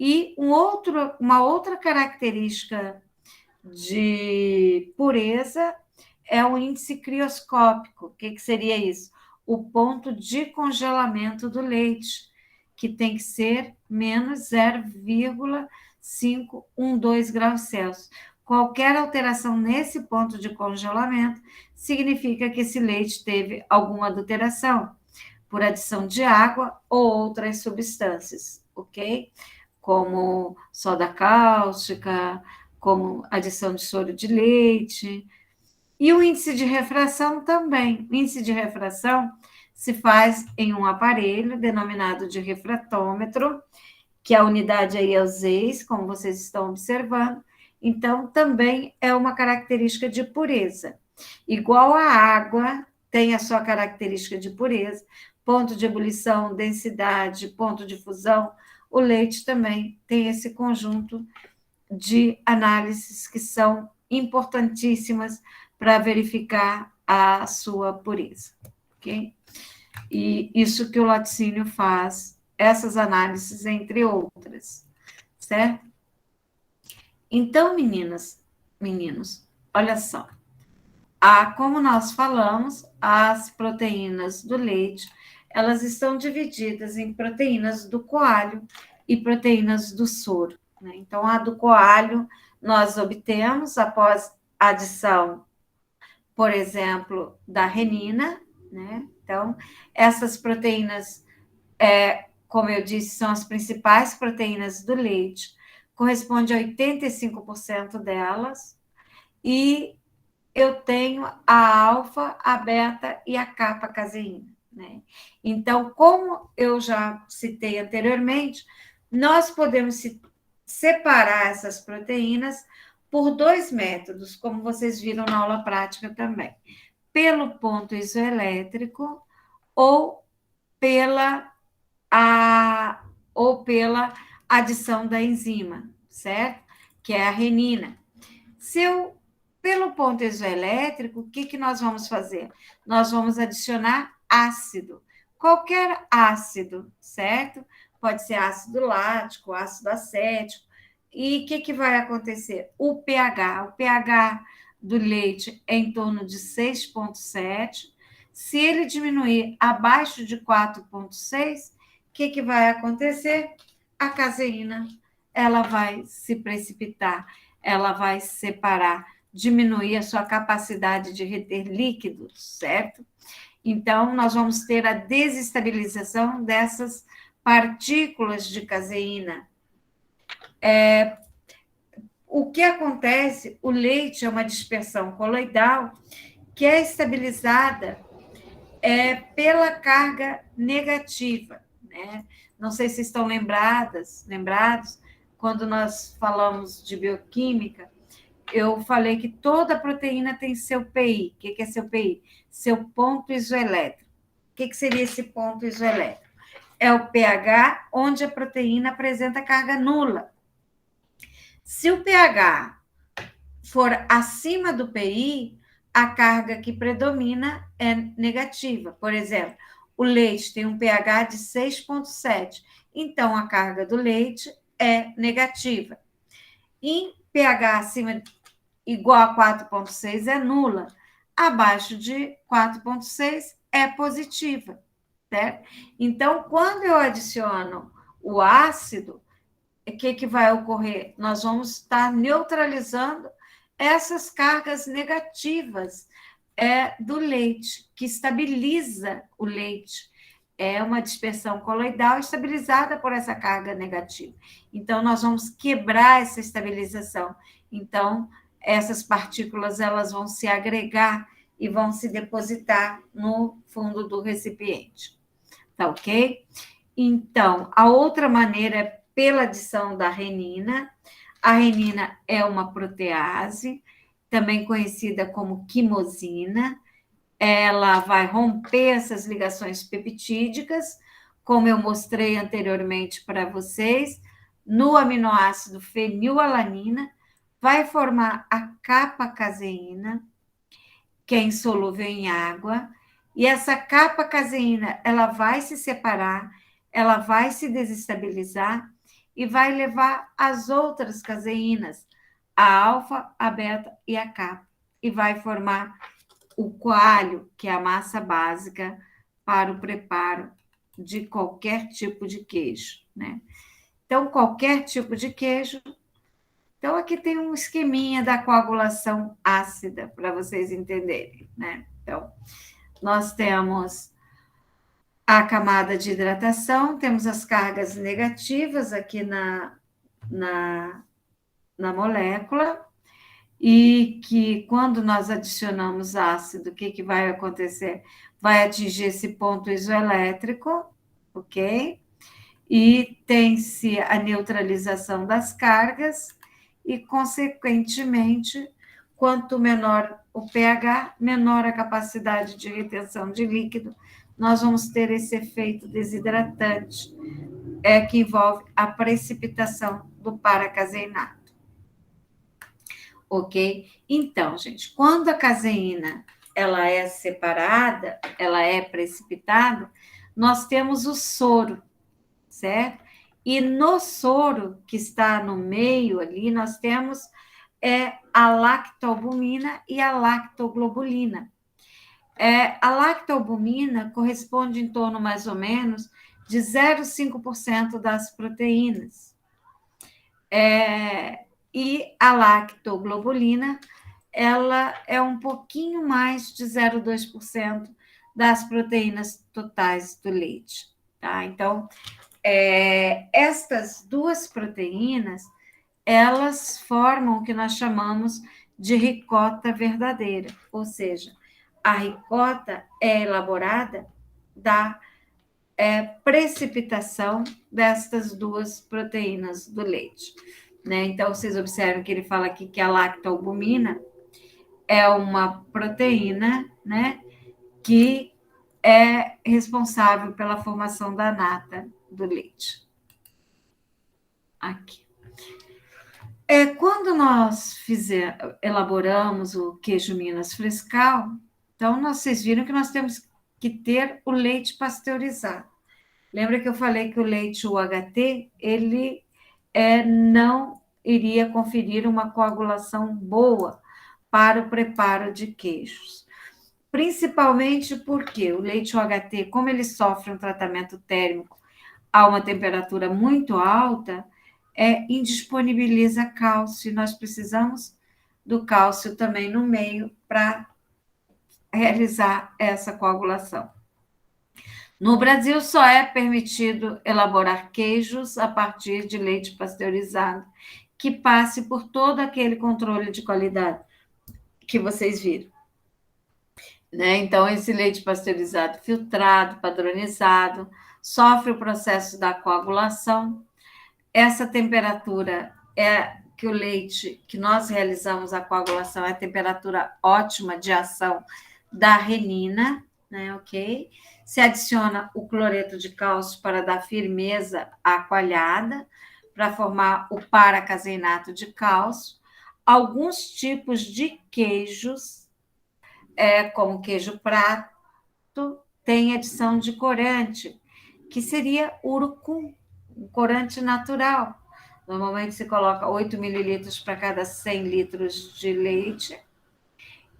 E uma outra característica de pureza é o índice crioscópico. O que seria isso? O ponto de congelamento do leite, que tem que ser menos 0,512 graus Celsius. Qualquer alteração nesse ponto de congelamento significa que esse leite teve alguma adulteração por adição de água ou outras substâncias, ok? Como soda cáustica, como adição de soro de leite. E o índice de refração também. O índice de refração se faz em um aparelho denominado de refratômetro, que a unidade aí é o Zeis, como vocês estão observando. Então, também é uma característica de pureza. Igual a água tem a sua característica de pureza, ponto de ebulição, densidade, ponto de fusão, o leite também tem esse conjunto de análises que são importantíssimas para verificar a sua pureza, ok? E isso que o laticínio faz, essas análises, entre outras, certo? Então, meninos, olha só. Como nós falamos, as proteínas do leite, elas estão divididas em proteínas do coalho e proteínas do soro. Né? Então, a do coalho nós obtemos após a adição, por exemplo, da renina. Né? Então, essas proteínas, como eu disse, são as principais proteínas do leite, corresponde a 85% delas, e eu tenho a alfa, a beta e a capa caseína. Né? Então, como eu já citei anteriormente, nós podemos separar essas proteínas por dois métodos, como vocês viram na aula prática também. Pelo ponto isoelétrico ou pela adição da enzima, certo? Que é a renina. Pelo ponto isoelétrico, o que nós vamos fazer? Nós vamos adicionar ácido, qualquer ácido, certo? Pode ser ácido lático, ácido acético. E o que vai acontecer? O pH do leite é em torno de 6,7. Se ele diminuir abaixo de 4,6, o que vai acontecer? A caseína, ela vai se precipitar, ela vai se separar, diminuir a sua capacidade de reter líquidos, certo? Então, nós vamos ter a desestabilização dessas partículas de caseína. O que acontece? O leite é uma dispersão coloidal que é estabilizada pela carga negativa. Né? Não sei se estão lembrados, quando nós falamos de bioquímica, eu falei que toda proteína tem seu PI. O que é seu PI? Seu ponto isoelétrico. O que seria esse ponto isoelétrico? É o pH onde a proteína apresenta carga nula. Se o pH for acima do PI, a carga que predomina é negativa. Por exemplo, o leite tem um pH de 6,7, então a carga do leite é negativa. Em pH acima igual a 4,6 é nula, abaixo de 4,6 é positiva, certo? Então, quando eu adiciono o ácido, o que vai ocorrer? Nós vamos estar neutralizando essas cargas negativas do leite, que estabiliza o leite. É uma dispersão coloidal estabilizada por essa carga negativa. Então, nós vamos quebrar essa estabilização. Então, essas partículas elas vão se agregar e vão se depositar no fundo do recipiente. Tá ok? Então, a outra maneira é pela adição da renina. A renina é uma protease, também conhecida como quimosina. Ela vai romper essas ligações peptídicas, como eu mostrei anteriormente para vocês, no aminoácido fenilalanina, vai formar a capa caseína, que é insolúvel em água, e essa capa caseína, ela vai se separar, ela vai se desestabilizar e vai levar as outras caseínas, a alfa, a beta e a capa, e vai formar o coalho, que é a massa básica para o preparo de qualquer tipo de queijo, né? Então, qualquer tipo de queijo. Então, aqui tem um esqueminha da coagulação ácida, para vocês entenderem, né? Então, nós temos a camada de hidratação, temos as cargas negativas aqui na, na molécula, e que quando nós adicionamos ácido, o que vai acontecer? Vai atingir esse ponto isoelétrico, ok? E tem-se a neutralização das cargas, e, consequentemente, quanto menor o pH, menor a capacidade de retenção de líquido, nós vamos ter esse efeito desidratante, que envolve a precipitação do paracaseinato. Ok? Então, gente, quando a caseína ela é separada, ela é precipitada, nós temos o soro, certo? E no soro que está no meio ali, nós temos a lactoalbumina e a lactoglobulina. A lactoalbumina corresponde em torno, mais ou menos, de 0,5% das proteínas. E a lactoglobulina, ela é um pouquinho mais de 0,2% das proteínas totais do leite, tá? Então, estas duas proteínas, elas formam o que nós chamamos de ricota verdadeira, ou seja, a ricota é elaborada da precipitação destas duas proteínas do leite, né? Então, vocês observam que ele fala aqui que a lactoalbumina é uma proteína, né, que é responsável pela formação da nata do leite. Aqui. Quando nós elaboramos o queijo Minas Frescal, então vocês viram que nós temos que ter o leite pasteurizado. Lembra que eu falei que o leite UHT, ele não iria conferir uma coagulação boa para o preparo de queijos. Principalmente porque o leite UHT, como ele sofre um tratamento térmico a uma temperatura muito alta, indisponibiliza cálcio, e nós precisamos do cálcio também no meio para realizar essa coagulação. No Brasil, só é permitido elaborar queijos a partir de leite pasteurizado, que passe por todo aquele controle de qualidade que vocês viram, né? Então, esse leite pasteurizado filtrado, padronizado, sofre o processo da coagulação. Essa temperatura que o leite, que nós realizamos a coagulação, é a temperatura ótima de ação da renina, né? Ok? Se adiciona o cloreto de cálcio para dar firmeza à coalhada, para formar o paracaseinato de cálcio. Alguns tipos de queijos, como queijo prato, tem adição de corante, que seria urucum, um corante natural. Normalmente se coloca 8 mililitros para cada 100 litros de leite.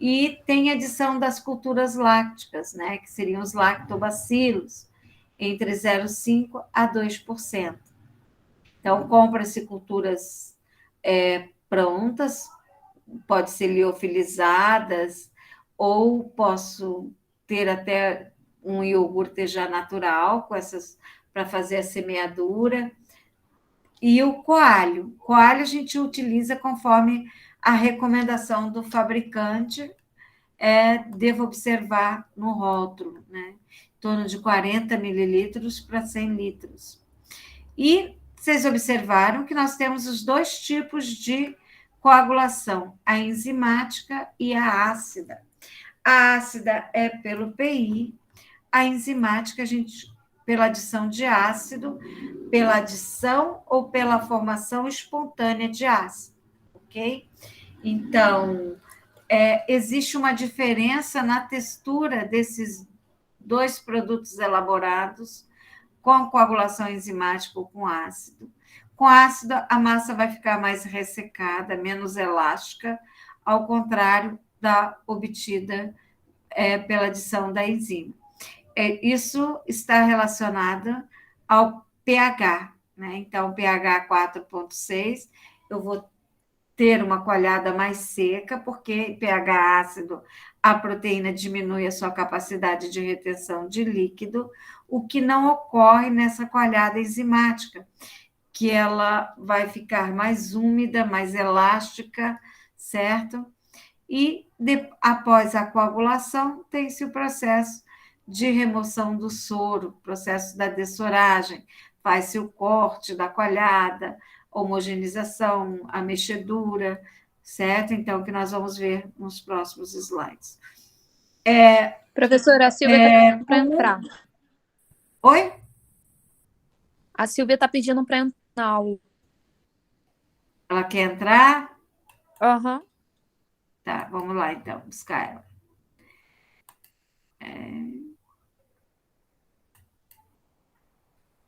E tem adição das culturas lácticas, né, que seriam os lactobacilos, entre 0,5% a 2%. Então, compra-se culturas prontas, pode ser liofilizadas, ou posso ter até um iogurte já natural com essas para fazer a semeadura. E o coalho. Coalho a gente utiliza conforme a recomendação do fabricante. Devo observar no rótulo, né? Em torno de 40 mililitros para 100 litros. E vocês observaram que nós temos os dois tipos de coagulação, a enzimática e a ácida. A ácida é pelo PI, a enzimática a gente pela adição de ácido, pela adição ou pela formação espontânea de ácido, ok? Então, existe uma diferença na textura desses dois produtos elaborados com coagulação enzimática ou com ácido. Com ácido, a massa vai ficar mais ressecada, menos elástica, ao contrário da obtida pela adição da enzima. Isso está relacionado ao pH, né? Então, pH 4,6, eu vou ter uma coalhada mais seca, porque pH ácido, a proteína diminui a sua capacidade de retenção de líquido, o que não ocorre nessa coalhada enzimática, que ela vai ficar mais úmida, mais elástica, certo? E após a coagulação, tem-se o processo de remoção do soro, processo da dessoragem, faz-se o corte da coalhada, homogeneização, a mexedura, certo? Então, o que nós vamos ver nos próximos slides. Professora, a Silvia está pedindo para entrar. Oi? A Silvia está pedindo para entrar. Ela quer entrar? Aham. Tá, vamos lá, então, buscar ela.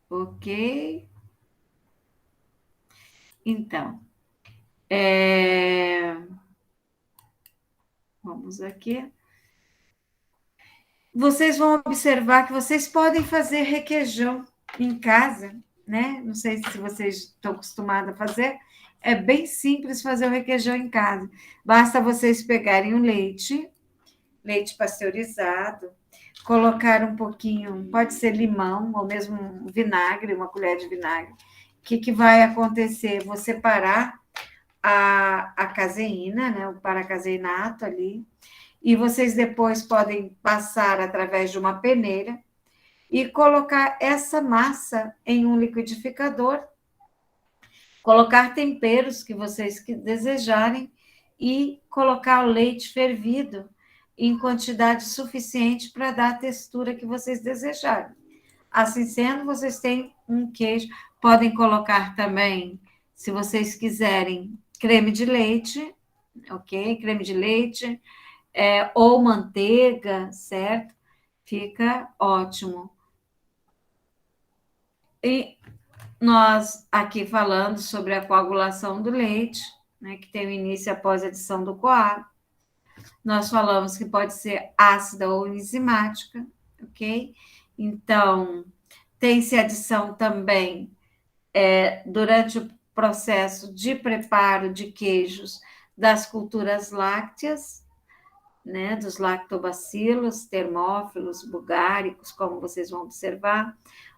Ok. Então, vamos aqui. Vocês vão observar que vocês podem fazer requeijão em casa, né? Não sei se vocês estão acostumados a fazer. É bem simples fazer o requeijão em casa. Basta vocês pegarem o leite pasteurizado, colocar um pouquinho, pode ser limão ou mesmo vinagre, uma colher de vinagre. O que vai acontecer? Vou separar a caseína, né? O paracaseinato ali, e vocês depois podem passar através de uma peneira e colocar essa massa em um liquidificador, colocar temperos que vocês desejarem e colocar o leite fervido em quantidade suficiente para dar a textura que vocês desejarem. Assim sendo, vocês têm um queijo. Podem colocar também, se vocês quiserem, creme de leite, ok? Creme de leite, ou manteiga, certo? Fica ótimo. E nós aqui falando sobre a coagulação do leite, né, que tem o início após a adição do coágulo. Nós falamos que pode ser ácida ou enzimática, ok? Então, tem-se adição também durante o processo de preparo de queijos das culturas lácteas, né, dos lactobacilos, termófilos, bulgáricos, como vocês vão observar,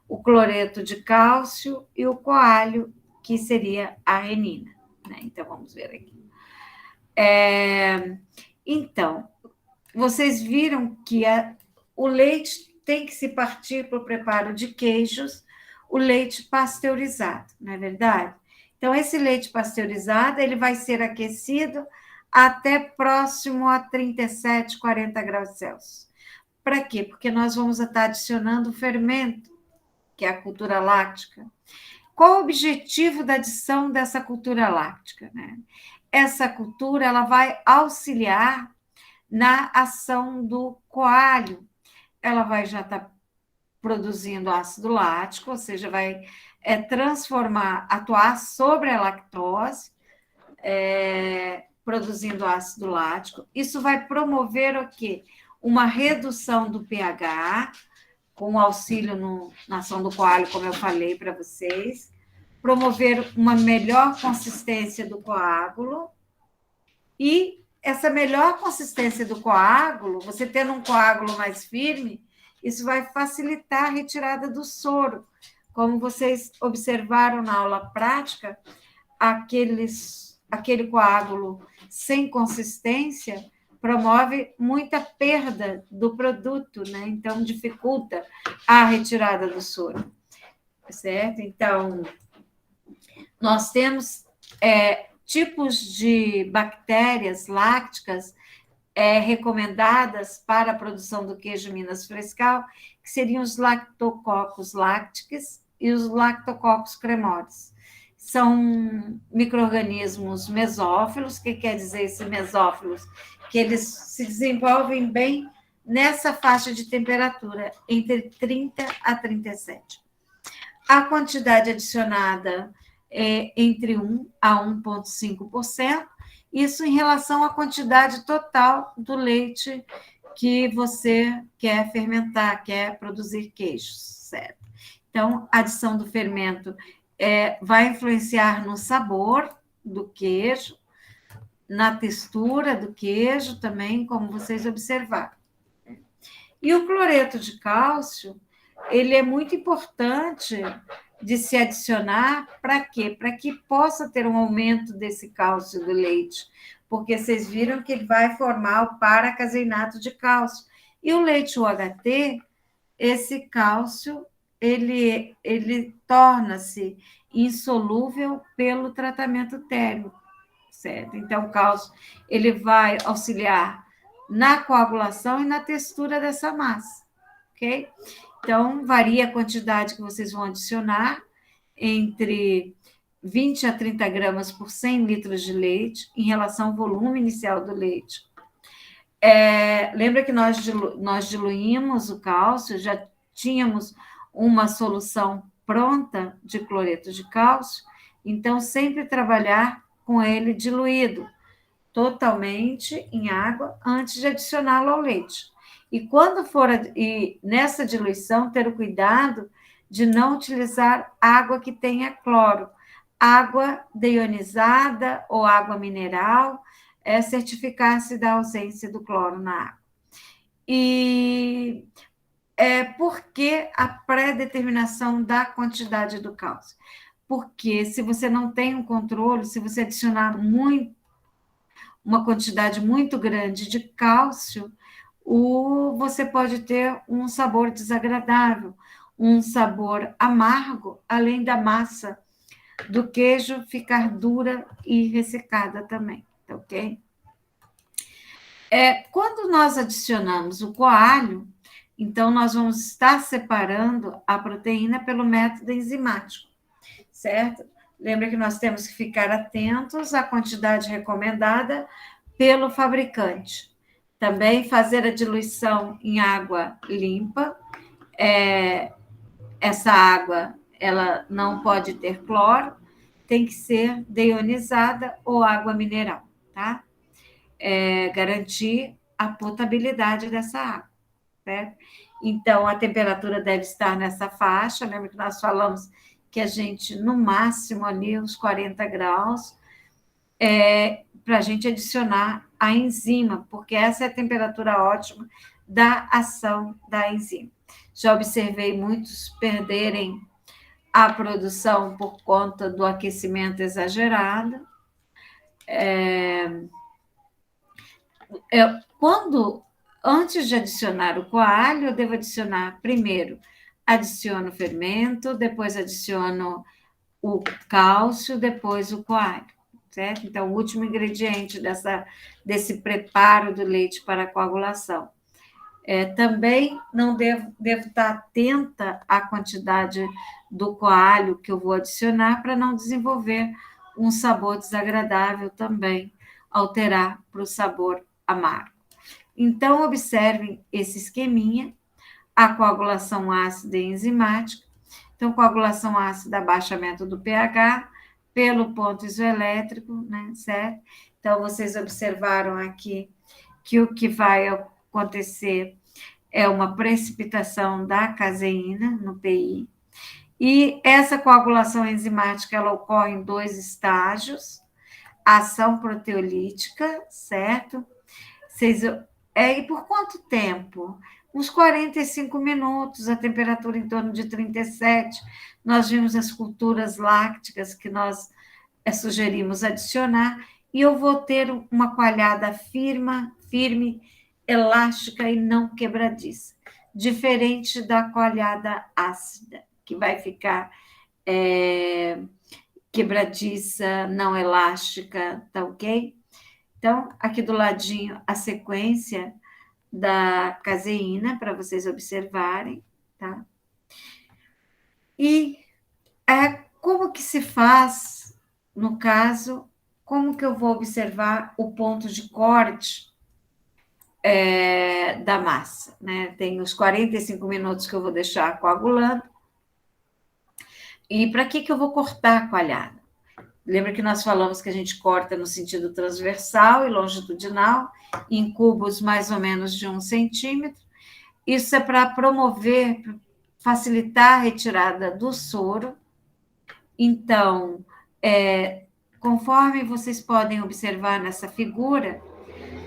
o cloreto de cálcio e o coalho, que seria a renina, né? Então, vamos ver aqui. Então, vocês viram que o leite tem que se partir para o preparo de queijos, o leite pasteurizado, não é verdade? Então, esse leite pasteurizado, ele vai ser aquecido até próximo a 37, 40 graus Celsius. Para quê? Porque nós vamos estar adicionando fermento, que é a cultura láctica. Qual o objetivo da adição dessa cultura láctica, né? Essa cultura, ela vai auxiliar na ação do coalho. Ela vai já estar produzindo ácido lático, ou seja, vai transformar, atuar sobre a lactose, produzindo ácido lático. Isso vai promover o quê? Uma redução do pH, com auxílio na ação do coalho, como eu falei para vocês, promover uma melhor consistência do coágulo, e essa melhor consistência do coágulo, você tendo um coágulo mais firme, isso vai facilitar a retirada do soro. Como vocês observaram na aula prática, aquele coágulo sem consistência promove muita perda do produto, né? Então, dificulta a retirada do soro, certo? Então, nós temos tipos de bactérias lácticas recomendadas para a produção do queijo Minas Frescal, que seriam os Lactococcus lactis e os Lactococcus cremoris. São micro-organismos mesófilos. O que quer dizer esse mesófilos? Que eles se desenvolvem bem nessa faixa de temperatura, entre 30 a 37. A quantidade adicionada é entre 1 a 1,5%, isso em relação à quantidade total do leite que você quer fermentar, quer produzir queijos, certo? Então, a adição do fermento vai influenciar no sabor do queijo, na textura do queijo também, como vocês observaram. E o cloreto de cálcio, ele é muito importante de se adicionar para quê? Para que possa ter um aumento desse cálcio do leite, porque vocês viram que ele vai formar o para-caseinato de cálcio. E o leite UHT, esse cálcio, ele torna-se insolúvel pelo tratamento térmico, certo? Então, o cálcio, ele vai auxiliar na coagulação e na textura dessa massa, ok? Então, varia a quantidade que vocês vão adicionar, entre 20 a 30 gramas por 100 litros de leite, em relação ao volume inicial do leite. Lembra que nós diluímos o cálcio, já tínhamos uma solução pronta de cloreto de cálcio, então sempre trabalhar com ele diluído totalmente em água antes de adicioná-lo ao leite. E quando for nessa diluição, ter o cuidado de não utilizar água que tenha cloro. Água deionizada ou água mineral, certificar-se da ausência do cloro na água. E por que a pré-determinação da quantidade do cálcio? Porque se você não tem um controle, se você adicionar uma quantidade muito grande de cálcio, você pode ter um sabor desagradável, um sabor amargo, além da massa do queijo ficar dura e ressecada também, tá ok? Quando nós adicionamos o coalho, então nós vamos estar separando a proteína pelo método enzimático, certo? Lembra que nós temos que ficar atentos à quantidade recomendada pelo fabricante. Também fazer a diluição em água limpa. Essa água, ela não pode ter cloro, tem que ser deionizada ou água mineral, tá? Garantir a potabilidade dessa água, certo? Então, a temperatura deve estar nessa faixa. Lembra que nós falamos que a gente, no máximo, ali, uns 40 graus, para a gente adicionar a enzima, porque essa é a temperatura ótima da ação da enzima. Já observei muitos perderem a produção por conta do aquecimento exagerado. Antes de adicionar o coalho, eu devo adicionar primeiro, adiciono o fermento, depois adiciono o cálcio, depois o coalho, certo? Então, o último ingrediente desse preparo do leite para a coagulação. Também não devo estar atenta à quantidade do coalho que eu vou adicionar para não desenvolver um sabor desagradável também, alterar para o sabor amargo. Então, observem esse esqueminha, a coagulação ácida e enzimática. Então, coagulação ácida, abaixamento do pH pelo ponto isoelétrico, né, certo? Então, vocês observaram aqui que o que vai acontecer é uma precipitação da caseína no PI. E essa coagulação enzimática, ela ocorre em 2 estágios. Ação proteolítica, certo? E por quanto tempo? Uns 45 minutos, a temperatura em torno de 37. Nós vimos as culturas lácticas que nós sugerimos adicionar, e eu vou ter uma coalhada firme, elástica e não quebradiça, diferente da coalhada ácida, que vai ficar quebradiça, não elástica, tá ok? Então, aqui do ladinho, a sequência da caseína, para vocês observarem, tá? E como que se faz, no caso, como que eu vou observar o ponto de corte da massa, né? Tem os 45 minutos que eu vou deixar coagulando. E para que eu vou cortar a coalhada? Lembra que nós falamos que a gente corta no sentido transversal e longitudinal, em cubos mais ou menos de 1 centímetro. Isso é para promover, facilitar a retirada do soro. Então, conforme vocês podem observar nessa figura,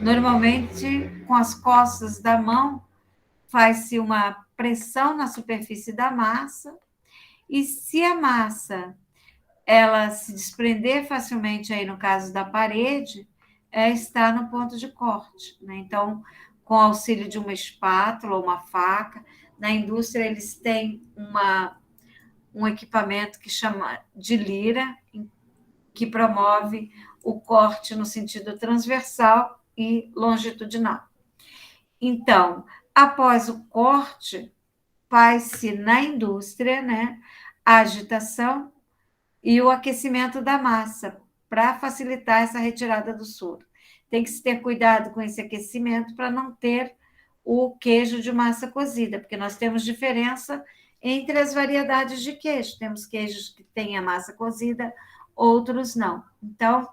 normalmente com as costas da mão faz-se uma pressão na superfície da massa, e se a massa ela se desprender facilmente, aí no caso da parede, está no ponto de corte, né? Então, com o auxílio de uma espátula ou uma faca, na indústria eles têm um equipamento que chama de lira, que promove o corte no sentido transversal e longitudinal. Então, após o corte, faz-se na indústria, né, a agitação e o aquecimento da massa para facilitar essa retirada do soro. Tem que se ter cuidado com esse aquecimento para não ter o queijo de massa cozida, porque nós temos diferença entre as variedades de queijo. Temos queijos que têm a massa cozida, outros não. Então,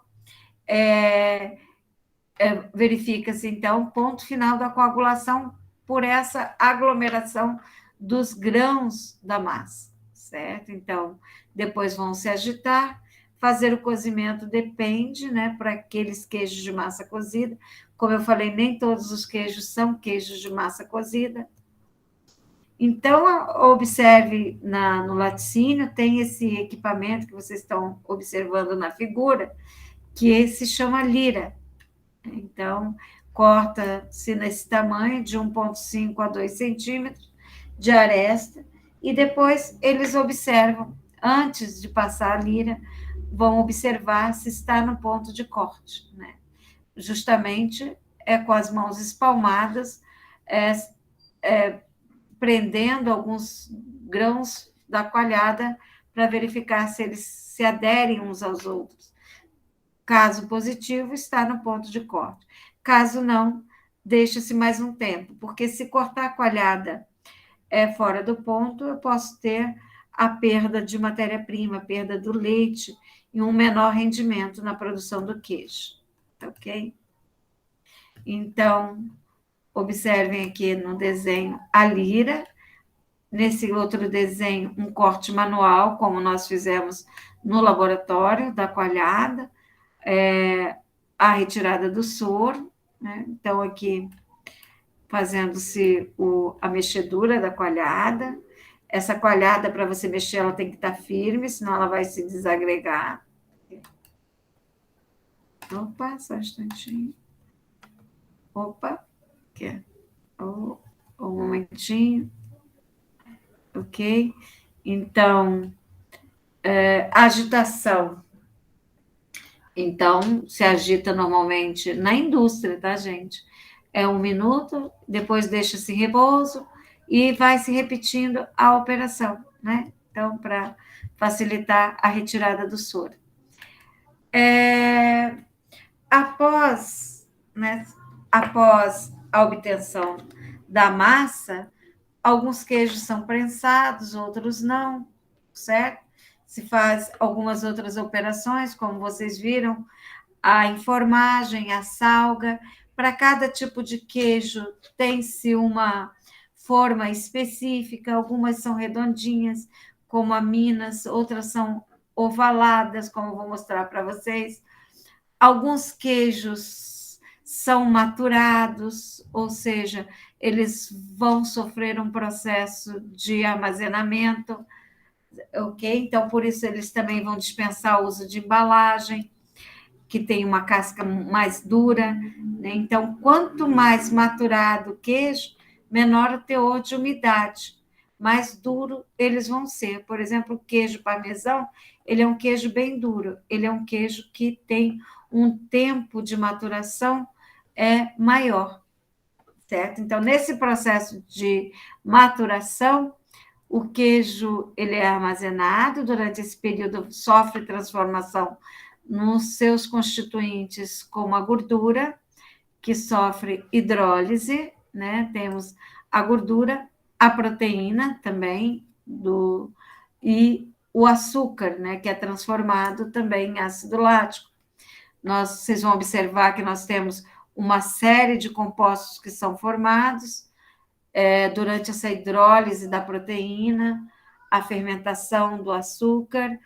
verifica-se, então, ponto final da coagulação por essa aglomeração dos grãos da massa, certo? Então, depois vão se agitar, fazer o cozimento depende, né, para aqueles queijos de massa cozida. Como eu falei, nem todos os queijos são queijos de massa cozida. Então, observe no laticínio, tem esse equipamento que vocês estão observando na figura, que se chama lira. Então, corta-se nesse tamanho, de 1,5 a 2 centímetros de aresta, e depois eles observam, antes de passar a lira, vão observar se está no ponto de corte, né? Justamente com as mãos espalmadas, prendendo alguns grãos da coalhada para verificar se eles se aderem uns aos outros. Caso positivo, está no ponto de corte. Caso não, deixa-se mais um tempo, porque se cortar a coalhada fora do ponto, eu posso ter a perda de matéria-prima, perda do leite e um menor rendimento na produção do queijo, tá ok? Então, observem aqui no desenho a lira, nesse outro desenho um corte manual, como nós fizemos no laboratório da coalhada, a retirada do soro, né? Então, aqui, fazendo-se a mexedura da coalhada. Essa coalhada, para você mexer, ela tem que estar firme, senão ela vai se desagregar. Opa, só um instantinho. Opa, aqui. Um momentinho. Ok? Então, agitação. Então, se agita normalmente na indústria, tá, gente? 1 minuto, depois deixa-se em repouso e vai se repetindo a operação, né? Então, para facilitar a retirada do soro. Após a obtenção da massa, alguns queijos são prensados, outros não, certo? Se faz algumas outras operações, como vocês viram, a enformagem, a salga. Para cada tipo de queijo tem-se uma forma específica, algumas são redondinhas, como a Minas, outras são ovaladas, como eu vou mostrar para vocês. Alguns queijos são maturados, ou seja, eles vão sofrer um processo de armazenamento, ok? Então, por isso, eles também vão dispensar o uso de embalagem, que tem uma casca mais dura, né? Então, quanto mais maturado o queijo, menor o teor de umidade, mais duro eles vão ser. Por exemplo, o queijo parmesão, ele é um queijo bem duro, ele é um queijo que tem um tempo de maturação maior, certo? Então, nesse processo de maturação, O queijo, ele é armazenado, durante esse período sofre transformação nos seus constituintes, como a gordura, que sofre hidrólise, né? Temos a gordura, a proteína também, e o açúcar, né? Que é transformado também em ácido lático. Vocês vão observar que nós temos uma série de compostos que são formados durante essa hidrólise da proteína, a fermentação do açúcar,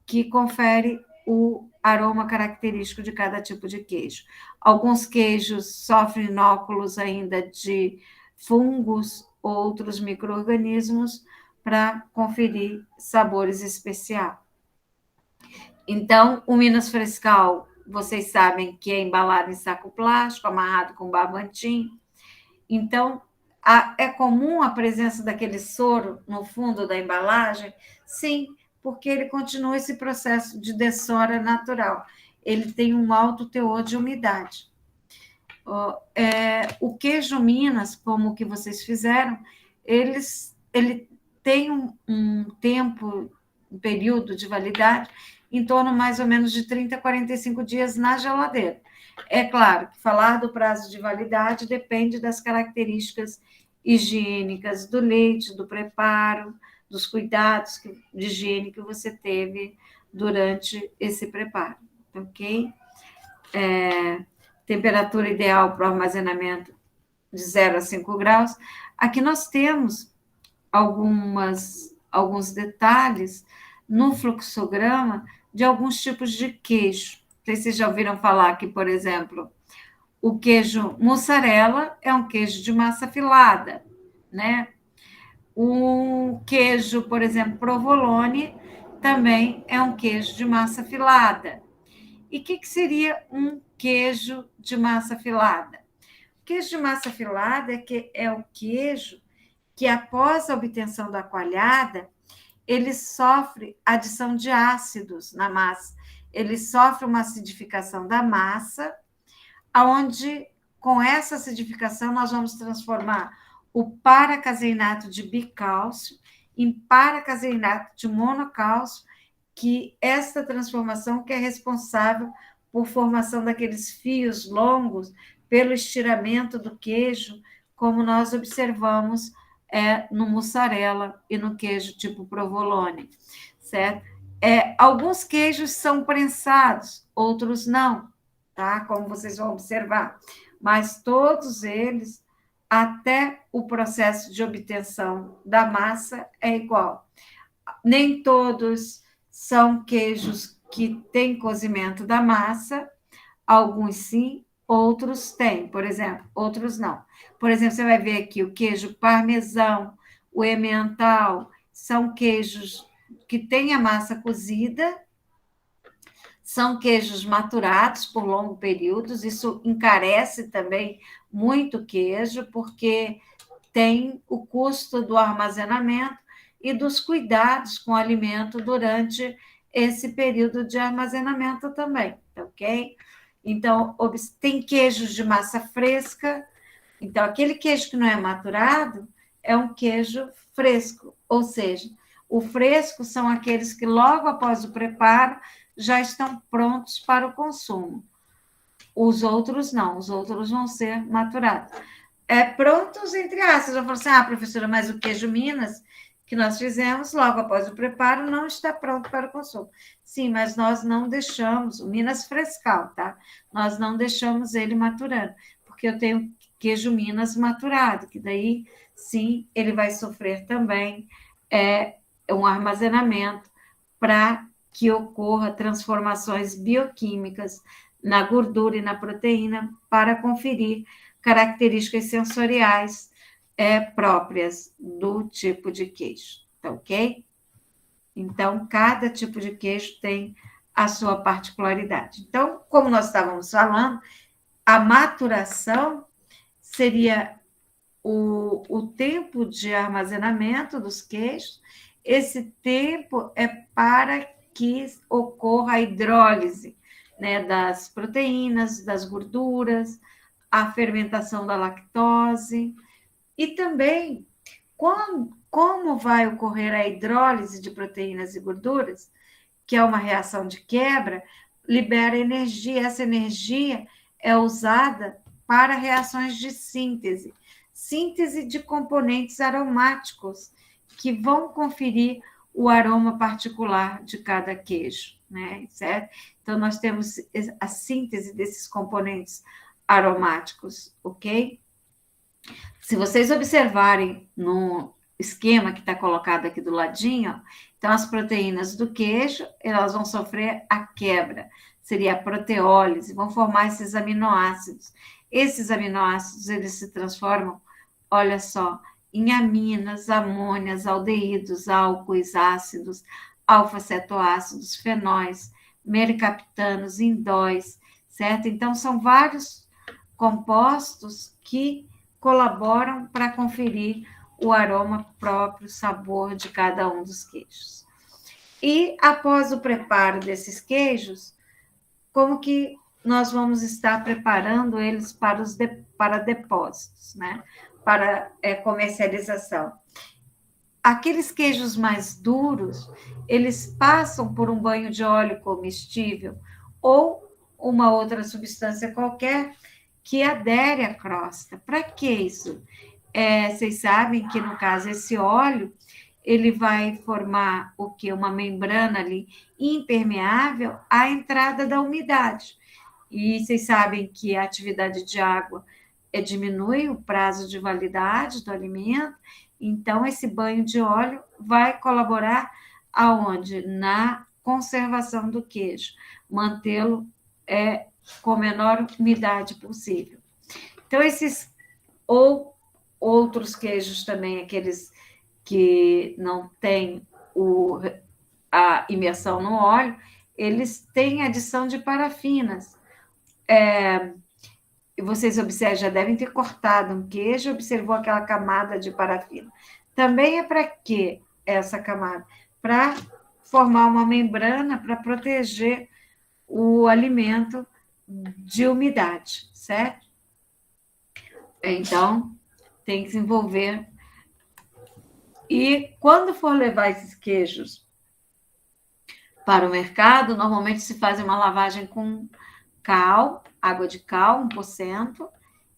que confere o aroma característico de cada tipo de queijo. Alguns queijos sofrem inóculos ainda de fungos, outros micro-organismos, para conferir sabores especiais. Então, o Minas Frescal, vocês sabem que é embalado em saco plástico, amarrado com barbantim. Então, é comum a presença daquele soro no fundo da embalagem? Sim, porque ele continua esse processo de dessora natural. Ele tem um alto teor de umidade. O queijo Minas, como o que vocês fizeram, ele tem um tempo, um período de validade em torno mais ou menos de 30 a 45 dias na geladeira. É claro que falar do prazo de validade depende das características higiênicas do leite, do preparo, dos cuidados de higiene que você teve durante esse preparo, ok? Temperatura ideal para o armazenamento de 0 a 5 graus. Aqui nós temos alguns detalhes no fluxograma de alguns tipos de queijo. Não sei se vocês já ouviram falar que, por exemplo, o queijo mussarela é um queijo de massa filada, né? O queijo, por exemplo, provolone, também é um queijo de massa filada. E o que seria um queijo de massa filada? O queijo de massa filada é o queijo que, após a obtenção da coalhada, ele sofre adição de ácidos na massa. Ele sofre uma acidificação da massa, onde, com essa acidificação, nós vamos transformar o paracaseinato de bicálcio em paracaseinato de monocálcio, que esta transformação que é responsável por formação daqueles fios longos, pelo estiramento do queijo, como nós observamos no mussarela e no queijo tipo provolone, certo? Alguns queijos são prensados, outros não, tá? Como vocês vão observar, mas todos eles, até o processo de obtenção da massa, é igual. Nem todos são queijos que têm cozimento da massa, alguns sim, outros têm, por exemplo, outros não. Por exemplo, você vai ver aqui o queijo parmesão, o emmental, são queijos que têm a massa cozida, são queijos maturados por longos períodos, isso encarece também muito o queijo, porque tem o custo do armazenamento e dos cuidados com o alimento durante esse período de armazenamento também, ok? Então, tem queijos de massa fresca. Então, aquele queijo que não é maturado é um queijo fresco, ou seja, o fresco são aqueles que logo após o preparo já estão prontos para o consumo. Os outros não, os outros vão ser maturados. Prontos, entre aspas. Eu falo assim, professora, mas o queijo Minas que nós fizemos logo após o preparo não está pronto para o consumo. Sim, mas nós não deixamos, o Minas Frescal, tá? Nós não deixamos ele maturando, porque eu tenho queijo Minas maturado, que daí, sim, ele vai sofrer também um armazenamento para que ocorra transformações bioquímicas na gordura e na proteína para conferir características sensoriais próprias do tipo de queijo, tá ok? Então, cada tipo de queijo tem a sua particularidade. Então, como nós estávamos falando, a maturação seria o tempo de armazenamento dos queijos. Esse tempo é para que ocorra a hidrólise, né, das proteínas, das gorduras, a fermentação da lactose. E também, como vai ocorrer a hidrólise de proteínas e gorduras, que é uma reação de quebra, libera energia. Essa energia é usada para reações de síntese, síntese de componentes aromáticos que vão conferir o aroma particular de cada queijo, né? Certo? Então, nós temos a síntese desses componentes aromáticos, ok? Se vocês observarem no esquema que está colocado aqui do ladinho, então as proteínas do queijo, elas vão sofrer a quebra, seria a proteólise, vão formar esses aminoácidos. Esses aminoácidos, eles se transformam, olha só, em aminas, amônias, aldeídos, álcoois, ácidos, alfa-cetoácidos, fenóis, mercaptanos, indóis, certo? Então, são vários compostos que colaboram para conferir o aroma próprio, o sabor de cada um dos queijos. E após o preparo desses queijos, como que nós vamos estar preparando eles para depósitos, né? Para comercialização. Aqueles queijos mais duros, eles passam por um banho de óleo comestível ou uma outra substância qualquer que adere à crosta. Para que isso? Vocês sabem que, no caso, esse óleo, ele vai formar o quê? Uma membrana ali impermeável à entrada da umidade. E vocês sabem que a atividade de água diminui o prazo de validade do alimento, então esse banho de óleo vai colaborar aonde? Na conservação do queijo, mantê-lo com a menor umidade possível. Então, esses ou outros queijos também, aqueles que não têm a imersão no óleo, eles têm adição de parafinas. Vocês observam, já devem ter cortado um queijo, observou aquela camada de parafina. Também é para quê essa camada? Para formar uma membrana para proteger o alimento de umidade, certo? Então, tem que se envolver. E quando for levar esses queijos para o mercado, normalmente se faz uma lavagem com cal, água de cal, 1%,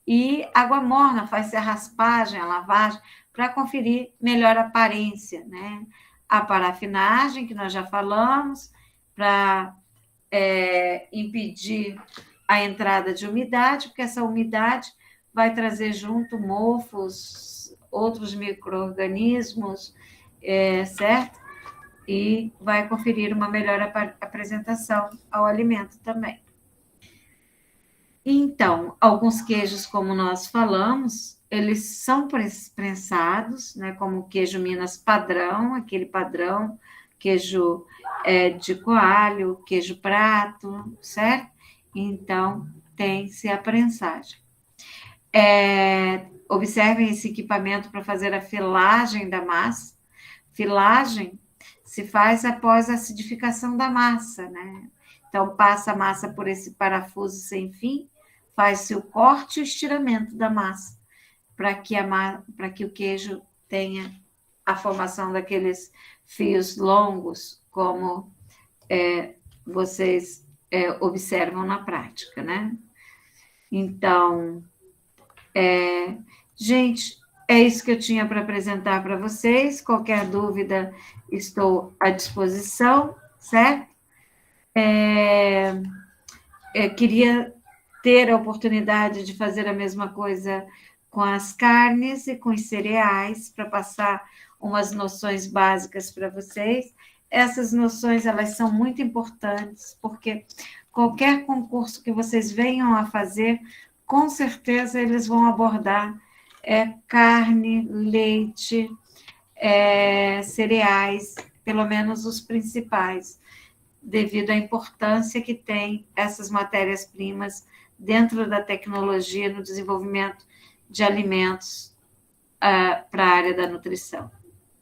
e água morna, faz-se a raspagem, a lavagem, para conferir melhor aparência, né? A parafinagem, que nós já falamos, para impedir a entrada de umidade, porque essa umidade vai trazer junto mofos, outros micro-organismos, certo? E vai conferir uma melhor apresentação ao alimento também. Então, alguns queijos, como nós falamos, eles são prensados, né? Como o queijo Minas padrão, aquele padrão, queijo de coalho, queijo prato, certo? Então, tem-se a prensagem. Observem esse equipamento para fazer a filagem da massa. Filagem se faz após a acidificação da massa, né? Então, passa a massa por esse parafuso sem fim, faz-se o corte e o estiramento da massa, para que o queijo tenha a formação daqueles fios longos, como vocês observam na prática, né? Então, gente, é isso que eu tinha para apresentar para vocês. Qualquer dúvida, estou à disposição, certo? Queria ter a oportunidade de fazer a mesma coisa com as carnes e com os cereais, para passar umas noções básicas para vocês. Essas noções, elas são muito importantes, porque qualquer concurso que vocês venham a fazer, com certeza eles vão abordar carne, leite, cereais, pelo menos os principais, devido à importância que tem essas matérias-primas dentro da tecnologia no desenvolvimento de alimentos para a área da nutrição.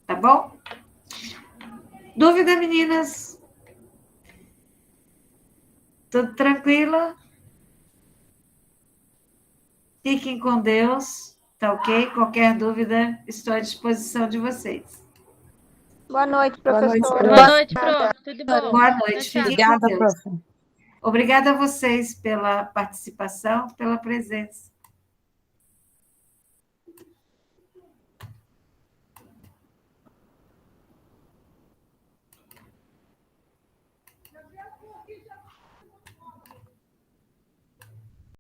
Tá bom? Dúvida, meninas? Tudo tranquilo? Fiquem com Deus, Tá ok? Qualquer dúvida, estou à disposição de vocês. Boa noite, professora. Boa noite, prof. Tudo bom? Boa noite. Tchau, tchau. Fiquem com Obrigada, Deus. prof. Obrigada a vocês pela participação, pela presença.